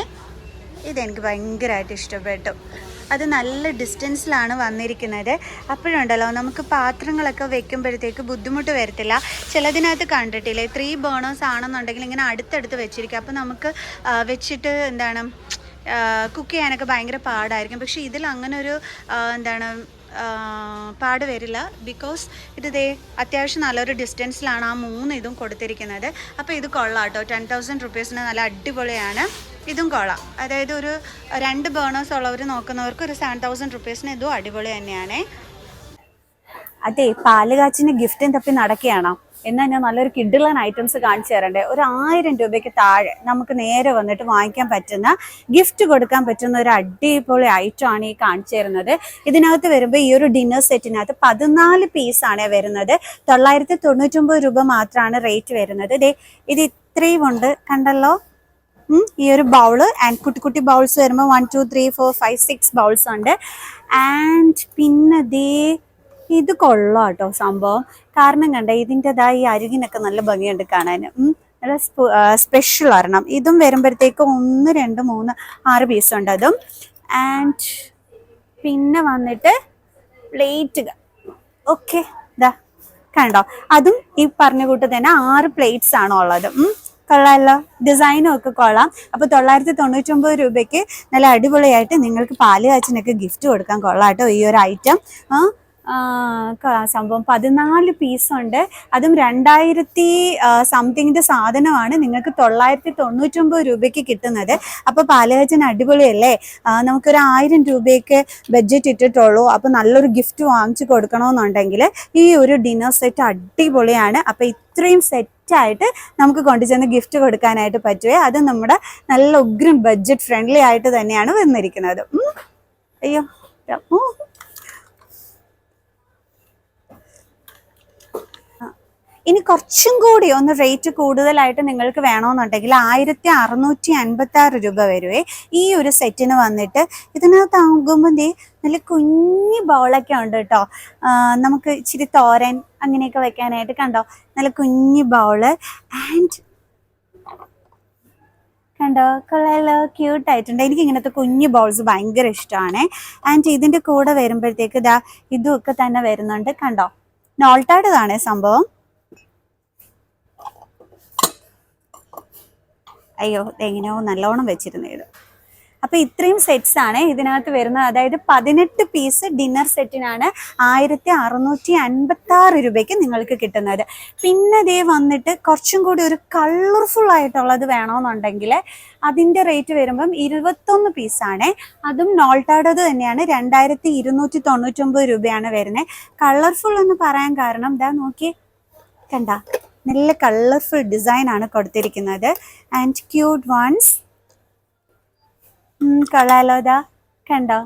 ഇതെനിക്ക് ഭയങ്കരമായിട്ട് ഇഷ്ടപ്പെട്ടു. അത് നല്ല ഡിസ്റ്റൻസിലാണ് വന്നിരിക്കുന്നത്. അപ്പോഴുണ്ടല്ലോ നമുക്ക് പാത്രങ്ങളൊക്കെ വെക്കുമ്പോഴത്തേക്ക് ബുദ്ധിമുട്ട് വരത്തില്ല. ചിലതിനകത്ത് കണ്ടിട്ടില്ലേ 3 ബേണേഴ്സ് ആണെന്നുണ്ടെങ്കിൽ ഇങ്ങനെ അടുത്തടുത്ത് വെച്ചിരിക്കും. അപ്പോൾ നമുക്ക് വെച്ചിട്ട് എന്താണ് കുക്ക് ചെയ്യാനൊക്കെ ഭയങ്കര പാടായിരിക്കും. പക്ഷേ ഇതിൽ അങ്ങനെ ഒരു എന്താണ് പാട് വരില്ല. ബിക്കോസ് ഇത് അത്യാവശ്യം നല്ലൊരു ഡിസ്റ്റൻസിലാണ് ആ 3 ഇതും കൊടുത്തിരിക്കുന്നത്. അപ്പോൾ ഇത് കൊള്ളാം കേട്ടോ. 10,000 റുപ്പീസിന് നല്ല അടിപൊളിയാണ്. ഇതും കൊള്ളാം. അതായത് ഒരു 2 ബേണേഴ്സ് ഉള്ളവർ നോക്കുന്നവർക്ക് ഒരു 7,000 റുപ്പീസിന് ഇതും അടിപൊളി തന്നെയാണ്. അതെ, പാല് കാച്ചിന് ഗിഫ്റ്റും തപ്പി നടക്കുകയാണോ എന്നാൽ ഞാൻ നല്ലൊരു കിഡിലൻ ഐറ്റംസ് കാണിച്ചു തരണ്ടേ. ഒരു 1000 രൂപയ്ക്ക് താഴെ നമുക്ക് നേരെ വന്നിട്ട് വാങ്ങിക്കാൻ പറ്റുന്ന, ഗിഫ്റ്റ് കൊടുക്കാൻ പറ്റുന്ന ഒരു അടിപൊളി ഐറ്റമാണ് ഈ കാണിച്ചു തരുന്നത്. ഇതിനകത്ത് വരുമ്പോൾ ഈ ഒരു ഡിന്നർ സെറ്റിനകത്ത് 14 പീസാണ് വരുന്നത്. 999 രൂപ മാത്രമാണ് റേറ്റ് വരുന്നത്. ഇത് ഇത്രയും ഉണ്ട്, കണ്ടല്ലോ. ഈ ഒരു ബൗള് ആൻഡ് കുട്ടി കുട്ടി ബൗൾസ് വരുമ്പോൾ 1 2 3 4 5 6 ബൗൾസ് ഉണ്ട്. ആൻഡ് പിന്നെ ഇത് കൊള്ളാം കേട്ടോ സംഭവം. കാരണം കണ്ടേ ഇതിൻ്റെതായ ഈ അരികിനൊക്കെ നല്ല ഭംഗിയുണ്ട് കാണാൻ. നല്ല സ്പെഷ്യൽ ഒരെണ്ണം. ഇതും വരുമ്പോഴത്തേക്ക് 1 2 3 6 പീസ് ഉണ്ട് അതും. ആൻഡ് പിന്നെ വന്നിട്ട് പ്ലേറ്റുകൾ. ഓക്കെ, ഇതാ കണ്ടോ, അതും ഈ പറഞ്ഞ കൂട്ട് തന്നെ 6 പ്ലേറ്റ്സ് ആണോ ഉള്ളത്. കൊള്ളാമല്ലോ, ഡിസൈനും ഒക്കെ കൊള്ളാം. അപ്പോൾ 999 രൂപയ്ക്ക് നല്ല അടിപൊളിയായിട്ട് നിങ്ങൾക്ക് പാല് കാച്ചിനൊക്കെ ഗിഫ്റ്റ് കൊടുക്കാൻ കൊള്ളാം കേട്ടോ ഈ ഒരു ഐറ്റം. സംഭവം 14 പീസുണ്ട്. അതും 2000 സംതിങ്ങിൻ്റെ സാധനമാണ് നിങ്ങൾക്ക് 999 രൂപയ്ക്ക് കിട്ടുന്നത്. അപ്പോൾ പാലഹജൻ അടിപൊളിയല്ലേ? നമുക്കൊരു 1000 രൂപയ്ക്ക് ബഡ്ജറ്റ് ഇട്ടിട്ടുള്ളൂ. അപ്പോൾ നല്ലൊരു ഗിഫ്റ്റ് വാങ്ങിച്ചു കൊടുക്കണമെന്നുണ്ടെങ്കിൽ ഈ ഒരു ഡിന്നർ സെറ്റ് അടിപൊളിയാണ്. അപ്പോൾ ഇത്രയും സെറ്റായിട്ട് നമുക്ക് കൊണ്ടുചെന്ന് ഗിഫ്റ്റ് കൊടുക്കാനായിട്ട് പറ്റുമേ. അത് നമ്മുടെ നല്ല ഉഗ്രം ബഡ്ജറ്റ് ഫ്രണ്ട്ലി ആയിട്ട് തന്നെയാണ് വന്നിരിക്കുന്നത്. അയ്യോ ഇനി കുറച്ചും കൂടി ഒന്ന് റേറ്റ് കൂടുതലായിട്ട് നിങ്ങൾക്ക് വേണമെന്നുണ്ടെങ്കിൽ 1656 രൂപ വരുവേ ഈ ഒരു സെറ്റിന് വന്നിട്ട്. ഇതിനകത്താകുമ്പോൾ നല്ല കുഞ്ഞു ബൗളൊക്കെ ഉണ്ട് കേട്ടോ. നമുക്ക് ഇച്ചിരി തോരൻ അങ്ങനെയൊക്കെ വെക്കാനായിട്ട് കണ്ടോ, നല്ല കുഞ്ഞു ബൗള്. ആൻഡ് കണ്ടോ, കൊള്ളാലോ, ക്യൂട്ടായിട്ടുണ്ട്. എനിക്ക് ഇങ്ങനത്തെ കുഞ്ഞു ബൗൾസ് ഭയങ്കര ഇഷ്ടമാണ്. ആൻഡ് ഇതിൻ്റെ കൂടെ വരുമ്പോഴത്തേക്ക് ഇതും ഒക്കെ തന്നെ വരുന്നുണ്ട്. കണ്ടോ, നോൾട്ടാടതാണ് സംഭവം. അയ്യോ, എങ്ങനെയോ നല്ലോണം വെച്ചിരുന്നു ഇത്. അപ്പോൾ ഇത്രയും സെറ്റ്സ് ആണ് ഇതിനകത്ത് വരുന്നത്. അതായത് 18 പീസ് ഡിന്നർ സെറ്റിനാണ് 1656 രൂപയ്ക്ക് നിങ്ങൾക്ക് കിട്ടുന്നത്. പിന്നെ ദേ വന്നിട്ട് കുറച്ചും കൂടി ഒരു കളർഫുൾ ആയിട്ടുള്ളത് വേണമെന്നുണ്ടെങ്കിൽ അതിൻ്റെ റേറ്റ് വരുമ്പം 21 പീസാണ്. അതും നോൾട്ടാടത് തന്നെയാണ്. 2299 രൂപയാണ് വരുന്നത്. കളർഫുൾ എന്ന് പറയാൻ കാരണം നോക്കി, കണ്ട, നല്ല കളർഫുൾ ഡിസൈൻ ആണ് കൊടുത്തിരിക്കുന്നത്. And cute ones. കൊള്ളാലോ, കണ്ടോ,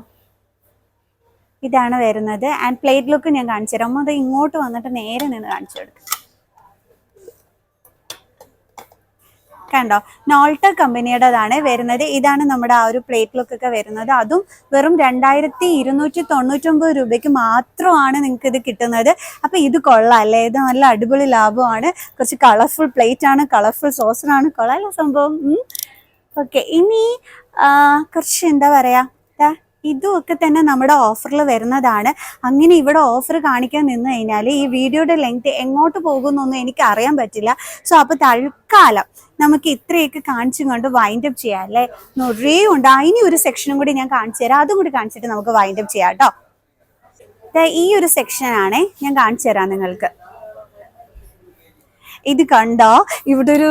ഇതാണ് വരുന്നത്. ആൻഡ് പ്ലേറ്റ് ലുക്ക് ഞാൻ കാണിച്ചു തരാം. അത് ഇങ്ങോട്ട് വന്നിട്ട് നേരെ നിന്ന് കാണിച്ചു കൊടുക്കും. കണ്ടോ, നോൾട്ട കമ്പനിയുടേതാണ് വരുന്നത്. ഇതാണ് നമ്മുടെ ആ ഒരു പ്ലേറ്റ് ലുക്ക് ഒക്കെ വരുന്നത്. അതും വെറും 2299 രൂപയ്ക്ക് മാത്രമാണ് നിങ്ങൾക്ക് ഇത് കിട്ടുന്നത്. അപ്പോൾ ഇത് കൊള്ളാം അല്ലേ? ഇത് നല്ല അടിപൊളി ലാഭമാണ്. കുറച്ച് കളർഫുൾ പ്ലേറ്റ് ആണ്, കളർഫുൾ സോസറാണ്. കൊള്ളാലോ സംഭവം. ഓക്കെ, ഇനി കുറച്ച് എന്താ പറയുക, ഇതും ഒക്കെ തന്നെ നമ്മുടെ ഓഫറിൽ വരുന്നതാണ്. അങ്ങനെ ഇവിടെ ഓഫർ കാണിക്കാൻ നിന്ന് കഴിഞ്ഞാൽ ഈ വീഡിയോയുടെ ലെങ്ത് എങ്ങോട്ട് പോകുന്നൊന്നും എനിക്ക് അറിയാൻ പറ്റില്ല. സോ അപ്പോൾ തൽക്കാലം നമുക്ക് ഇത്രയൊക്കെ കാണിച്ചും കൊണ്ട് വൈൻഡ് അപ്പ് ചെയ്യാം അല്ലേ? നിറയെ ഉണ്ട്. ഇനി ഒരു സെക്ഷനും കൂടി ഞാൻ കാണിച്ചു തരാം. അതും കൂടി കാണിച്ചിട്ട് നമുക്ക് വൈൻഡ് അപ്പ് ചെയ്യാം കേട്ടോ. ഈ ഒരു സെക്ഷനാണേ ഞാൻ കാണിച്ചു തരാം നിങ്ങൾക്ക്. ഇത് കണ്ടോ, ഇവിടെ ഒരു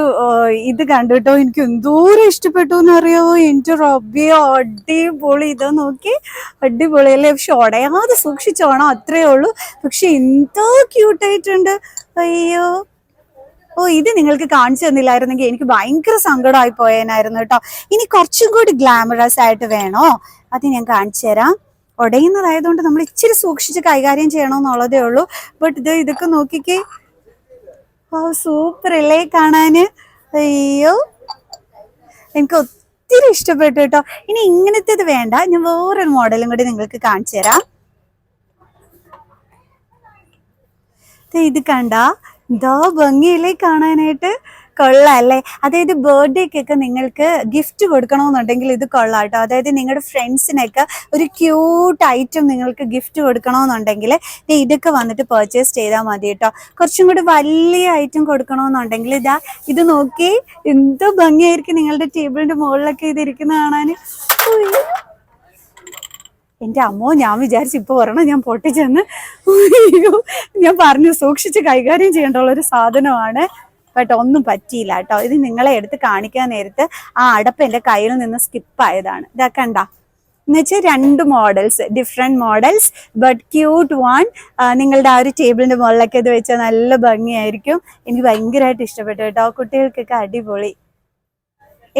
ഇത് കണ്ടിട്ടോ, എനിക്ക് എന്തോരം ഇഷ്ടപ്പെട്ടു എന്നറിയാവോ? എൻ്റെ റബ്ബിയോ, അടിപൊളി. ഇതോ നോക്കി, അടിപൊളിയല്ലേ? പക്ഷെ ഉടയാതെ സൂക്ഷിച്ചോണം, അത്രയേ ഉള്ളൂ. പക്ഷെ എന്തോ ക്യൂട്ടായിട്ടുണ്ട്. അയ്യോ, ഇത് നിങ്ങൾക്ക് കാണിച്ചു തന്നില്ലായിരുന്നെങ്കിൽ എനിക്ക് ഭയങ്കര സങ്കടമായി പോയേനായിരുന്നു കേട്ടോ. ഇനി കുറച്ചും കൂടി ഗ്ലാമറസ് ആയിട്ട് വേണോ? അത് ഞാൻ കാണിച്ചു തരാം. ഉടയുന്നതായതുകൊണ്ട് നമ്മൾ ഇച്ചിരി സൂക്ഷിച്ച് കൈകാര്യം ചെയ്യണമെന്നുള്ളതേ ഉള്ളൂ. ബട്ട് ഇതൊക്കെ നോക്കിക്കേ, സൂപ്പർ അല്ലേ കാണാന്? അയ്യോ, എനിക്ക് ഒത്തിരി ഇഷ്ടപ്പെട്ടു കേട്ടോ. ഇനി ഇങ്ങനത്തേത് വേണ്ട, ഞാൻ വേറൊരു മോഡലും കൂടി നിങ്ങൾക്ക് കാണിച്ചു തരാം. ഇത് കണ്ട, എന്തോ ഭംഗിയില്ലേ കാണാനായിട്ട്? കൊള്ളാം അല്ലേ? അതായത് ബർത്ത്ഡേക്കൊക്കെ നിങ്ങൾക്ക് ഗിഫ്റ്റ് കൊടുക്കണമെന്നുണ്ടെങ്കിൽ ഇത് കൊള്ളാം കേട്ടോ. അതായത് നിങ്ങളുടെ ഫ്രണ്ട്സിനൊക്കെ ഒരു ക്യൂട്ട് ഐറ്റം നിങ്ങൾക്ക് ഗിഫ്റ്റ് കൊടുക്കണമെന്നുണ്ടെങ്കിൽ ഇതൊക്കെ വന്നിട്ട് പർച്ചേസ് ചെയ്താൽ മതി കേട്ടോ. കുറച്ചും കൂടി വലിയ ഐറ്റം കൊടുക്കണമെന്നുണ്ടെങ്കിൽ ഇത് നോക്കി, എന്തോ ഭംഗിയായിരിക്കും നിങ്ങളുടെ ടേബിളിൻ്റെ മുകളിലൊക്കെ ഇതിരിക്കുന്ന കാണാൻ. എൻ്റെ അമ്മോ, ഞാൻ വിചാരിച്ചു ഇപ്പോൾ പറയണം ഞാൻ പൊട്ടിച്ചെന്ന്. ഞാൻ പറഞ്ഞു സൂക്ഷിച്ച് കൈകാര്യം ചെയ്യേണ്ടുള്ളൊരു സാധനമാണ്. ബട്ട് ഒന്നും പറ്റിയില്ല കേട്ടോ. ഇത് നിങ്ങളെ എടുത്ത് കാണിക്കാൻ നേരത്ത് ആ അടപ്പ് എൻ്റെ കയ്യിൽ നിന്ന് സ്കിപ്പായതാണ്. കണ്ട, എന്നുവെച്ചാൽ 2 models, different models, but cute one. നിങ്ങളുടെ ആ ഒരു ടേബിളിൻ്റെ മുകളിലൊക്കെ ഇത് വെച്ചാൽ നല്ല ഭംഗിയായിരിക്കും. എനിക്ക് ഭയങ്കരമായിട്ട് ഇഷ്ടപ്പെട്ടു കേട്ടോ. കുട്ടികൾക്കൊക്കെ അടിപൊളി.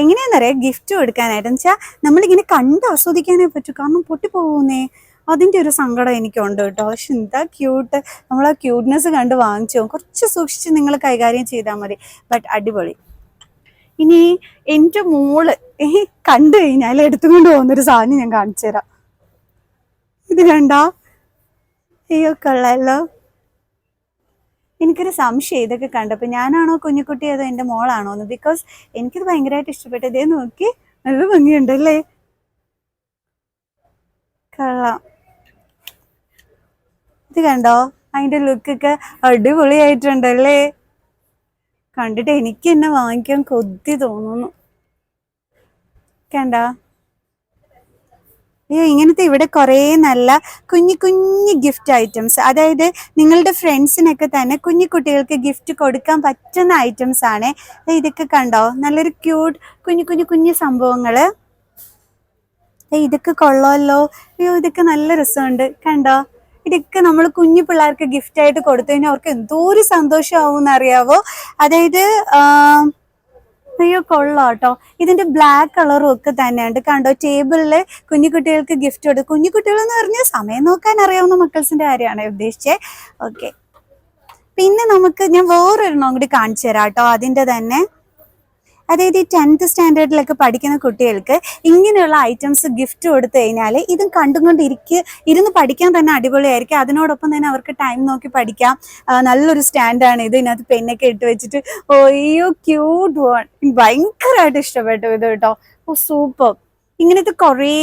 എങ്ങനെയാണെന്നറിയാം ഗിഫ്റ്റ് കൊടുക്കാനായിട്ട്? എന്ന് വെച്ചാൽ നമ്മളിങ്ങനെ കണ്ട് ആസ്വദിക്കാനേ പറ്റൂ, കാരണം പൊട്ടിപ്പോകുന്നേ, അതിൻ്റെ ഒരു സങ്കടം എനിക്കുണ്ട് കേട്ടോ. പക്ഷെ എന്താ ക്യൂട്ട്, നമ്മൾ ആ ക്യൂട്ട്നെസ് കണ്ട് വാങ്ങിച്ചു. കുറച്ച് സൂക്ഷിച്ച് നിങ്ങൾ കൈകാര്യം ചെയ്താൽ മതി. ബട്ട് അടിപൊളി. ഇനി എൻ്റെ മോള് കണ്ടു കഴിഞ്ഞാൽ എടുത്തുകൊണ്ട് പോകുന്നൊരു സാധനം ഞാൻ കാണിച്ചു തരാം. ഇത് കണ്ടോ? അയ്യോ, കൊള്ളാലോ. എനിക്കൊരു സംശയം ഇതൊക്കെ കണ്ടപ്പോൾ ഞാനാണോ കുഞ്ഞുകുട്ടി അതോ എൻ്റെ മോളാണോ എന്ന്. ബിക്കോസ് എനിക്കിത് ഭയങ്കരമായിട്ട് ഇഷ്ടപ്പെട്ടു. ഇതേ നോക്കി, നല്ല ഭംഗിയുണ്ടല്ലേ? കൊള്ളാം. ഇത് കണ്ടോ, അതിൻ്റെ ലുക്കൊക്കെ അടിപൊളിയായിട്ടുണ്ടല്ലേ? കണ്ടിട്ട് എനിക്ക് എന്നെ വാങ്ങിക്കാൻ കൊതി തോന്നുന്നു. കണ്ടോ, അയ്യോ, ഇങ്ങനത്തെ ഇവിടെ കുറേ നല്ല കുഞ്ഞു കുഞ്ഞു ഗിഫ്റ്റ് ഐറ്റംസ്, അതായത് നിങ്ങളുടെ ഫ്രണ്ട്സിനൊക്കെ തന്നെ കുഞ്ഞു കുട്ടികൾക്ക് ഗിഫ്റ്റ് കൊടുക്കാൻ പറ്റുന്ന ഐറ്റംസ് ആണ്. ഇതൊക്കെ കണ്ടോ, നല്ലൊരു ക്യൂട്ട് കുഞ്ഞു കുഞ്ഞു കുഞ്ഞു സംഭവങ്ങള്. ഇതൊക്കെ കൊള്ളാമല്ലോ. അയ്യോ, ഇതൊക്കെ നല്ല രസമുണ്ട് കണ്ടോ. ഇതൊക്കെ നമ്മൾ കുഞ്ഞു പിള്ളേർക്ക് ഗിഫ്റ്റ് ആയിട്ട് കൊടുത്തു കഴിഞ്ഞാൽ അവർക്ക് എന്തോ ഒരു സന്തോഷമാവും എന്നറിയാവോ. അതായത് അയ്യോ കൊള്ളാം കേട്ടോ. ഇതിന്റെ ബ്ലാക്ക് കളറും ഒക്കെ തന്നെയുണ്ട് കണ്ടോ. ടേബിളില് കുഞ്ഞു കുട്ടികൾക്ക് ഗിഫ്റ്റ് കൊടുക്കും. കുഞ്ഞു കുട്ടികൾ എന്ന് പറഞ്ഞാൽ സമയം നോക്കാൻ അറിയാവുന്ന മക്കൾസിന്റെ കാര്യമാണ് ഉദ്ദേശിച്ചത്. ഓക്കെ, പിന്നെ ഞാൻ വേറൊരെണ്ണം കൂടി കാണിച്ചു തരാം കേട്ടോ. അതിന്റെ തന്നെ, അതായത് ഈ 10th സ്റ്റാൻഡേർഡിലൊക്കെ പഠിക്കുന്ന കുട്ടികൾക്ക് ഇങ്ങനെയുള്ള ഐറ്റംസ് ഗിഫ്റ്റ് കൊടുത്തു കഴിഞ്ഞാൽ ഇതും കണ്ടുകൊണ്ട് ഇരുന്ന് പഠിക്കാൻ തന്നെ അടിപൊളിയായിരിക്കും. അതിനോടൊപ്പം തന്നെ അവർക്ക് ടൈം നോക്കി പഠിക്കാം. നല്ലൊരു സ്റ്റാൻഡാണ് ഇത്. ഇതിനകത്ത് പെന്നൊക്കെ ഇട്ട് വെച്ചിട്ട് ഓയ്യോ ക്യൂട്ട് വൺ. ഭയങ്കരമായിട്ട് ഇഷ്ടപ്പെട്ടു ഇത് കേട്ടോ. ഓ സൂപ്പർ. ഇങ്ങനത്തെ കുറേ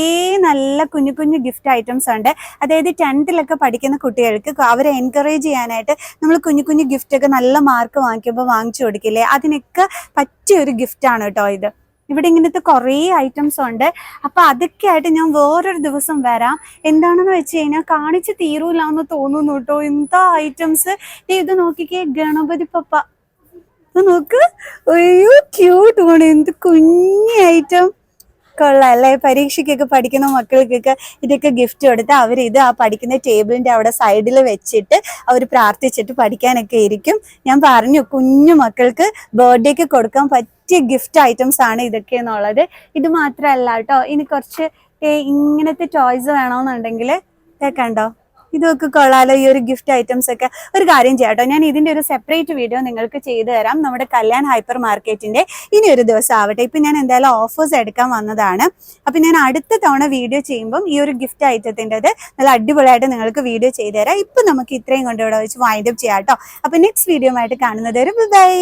നല്ല കുഞ്ഞു കുഞ്ഞു ഗിഫ്റ്റ് ഐറ്റംസ് ഉണ്ട്. അതായത് 10th പഠിക്കുന്ന കുട്ടികൾക്ക് അവരെ എൻകറേജ് ചെയ്യാനായിട്ട് നമ്മൾ കുഞ്ഞു കുഞ്ഞു ഗിഫ്റ്റ് ഒക്കെ നല്ല മാർക്ക് വാങ്ങിക്കുമ്പോൾ വാങ്ങിച്ചു കൊടുക്കില്ലേ, അതിനൊക്കെ പറ്റിയൊരു ഗിഫ്റ്റാണ് കേട്ടോ ഇത്. ഇവിടെ ഇങ്ങനത്തെ കുറേ ഐറ്റംസ് ഉണ്ട്. അപ്പൊ അതൊക്കെ ആയിട്ട് ഞാൻ വേറൊരു ദിവസം വരാം. എന്താണെന്ന് വെച്ച് കഴിഞ്ഞാൽ കാണിച്ച് തീരൂല എന്ന് തോന്നുന്നു കേട്ടോ. എന്താ ഐറ്റംസ്. ഇത് നോക്കിക്കേ, ഗണപതി പപ്പ. ഇത് നോക്ക്, അയ്യോ ക്യൂട്ട് ആണ്. എന്ത് കുഞ്ഞു ഐറ്റം. കൊള്ളാം അല്ലേ. പരീക്ഷയ്ക്കൊക്കെ പഠിക്കുന്ന മക്കൾക്കൊക്കെ ഇതൊക്കെ ഗിഫ്റ്റ് കൊടുത്ത് അവരിത് ആ പഠിക്കുന്ന ടേബിളിന്റെ അവിടെ സൈഡിൽ വെച്ചിട്ട് അവർ പ്രാർത്ഥിച്ചിട്ട് പഠിക്കാനൊക്കെ ഇരിക്കും. ഞാൻ പറഞ്ഞു, കുഞ്ഞു മക്കൾക്ക് ബർത്ത്ഡേക്ക് കൊടുക്കാൻ പറ്റിയ ഗിഫ്റ്റ് ഐറ്റംസ് ആണ് ഇതൊക്കെ എന്നുള്ളത്. ഇത് മാത്രമല്ല കേട്ടോ, ഇനി കുറച്ച് ഇങ്ങനത്തെ ടോയ്സ് വേണമെന്നുണ്ടെങ്കിൽ കണ്ടോ, ഇതൊക്കെ കൊള്ളാലോ. ഈ ഒരു ഗിഫ്റ്റ് ഐറ്റംസ് ഒക്കെ. ഒരു കാര്യം ചെയ്യാട്ടോ, ഞാൻ ഇതിന്റെ ഒരു സെപ്പറേറ്റ് വീഡിയോ നിങ്ങൾക്ക് ചെയ്തു തരാം. നമ്മുടെ കല്യാൺ ഹൈപ്പർ മാർക്കറ്റിന്റെ ഇനി ഒരു ദിവസം ആവട്ടെ. ഇപ്പൊ ഞാൻ എന്തായാലും ഓഫേഴ്സ് എടുക്കാൻ വന്നതാണ്. അപ്പൊ ഞാൻ അടുത്ത തവണ വീഡിയോ ചെയ്യുമ്പം ഈ ഒരു ഗിഫ്റ്റ് ഐറ്റത്തിൻ്റെത് നല്ല അടിപൊളിയായിട്ട് നിങ്ങൾക്ക് വീഡിയോ ചെയ്തു തരാം. ഇപ്പൊ നമുക്ക് ഇത്രയും കൊണ്ട് ഇവിടെ വെച്ച് വൈൻഡ് അപ്പ് ചെയ്യാം കേട്ടോ. അപ്പൊ നെക്സ്റ്റ് വീഡിയോ ആയിട്ട് കാണുന്നത് വരെ ബൈ.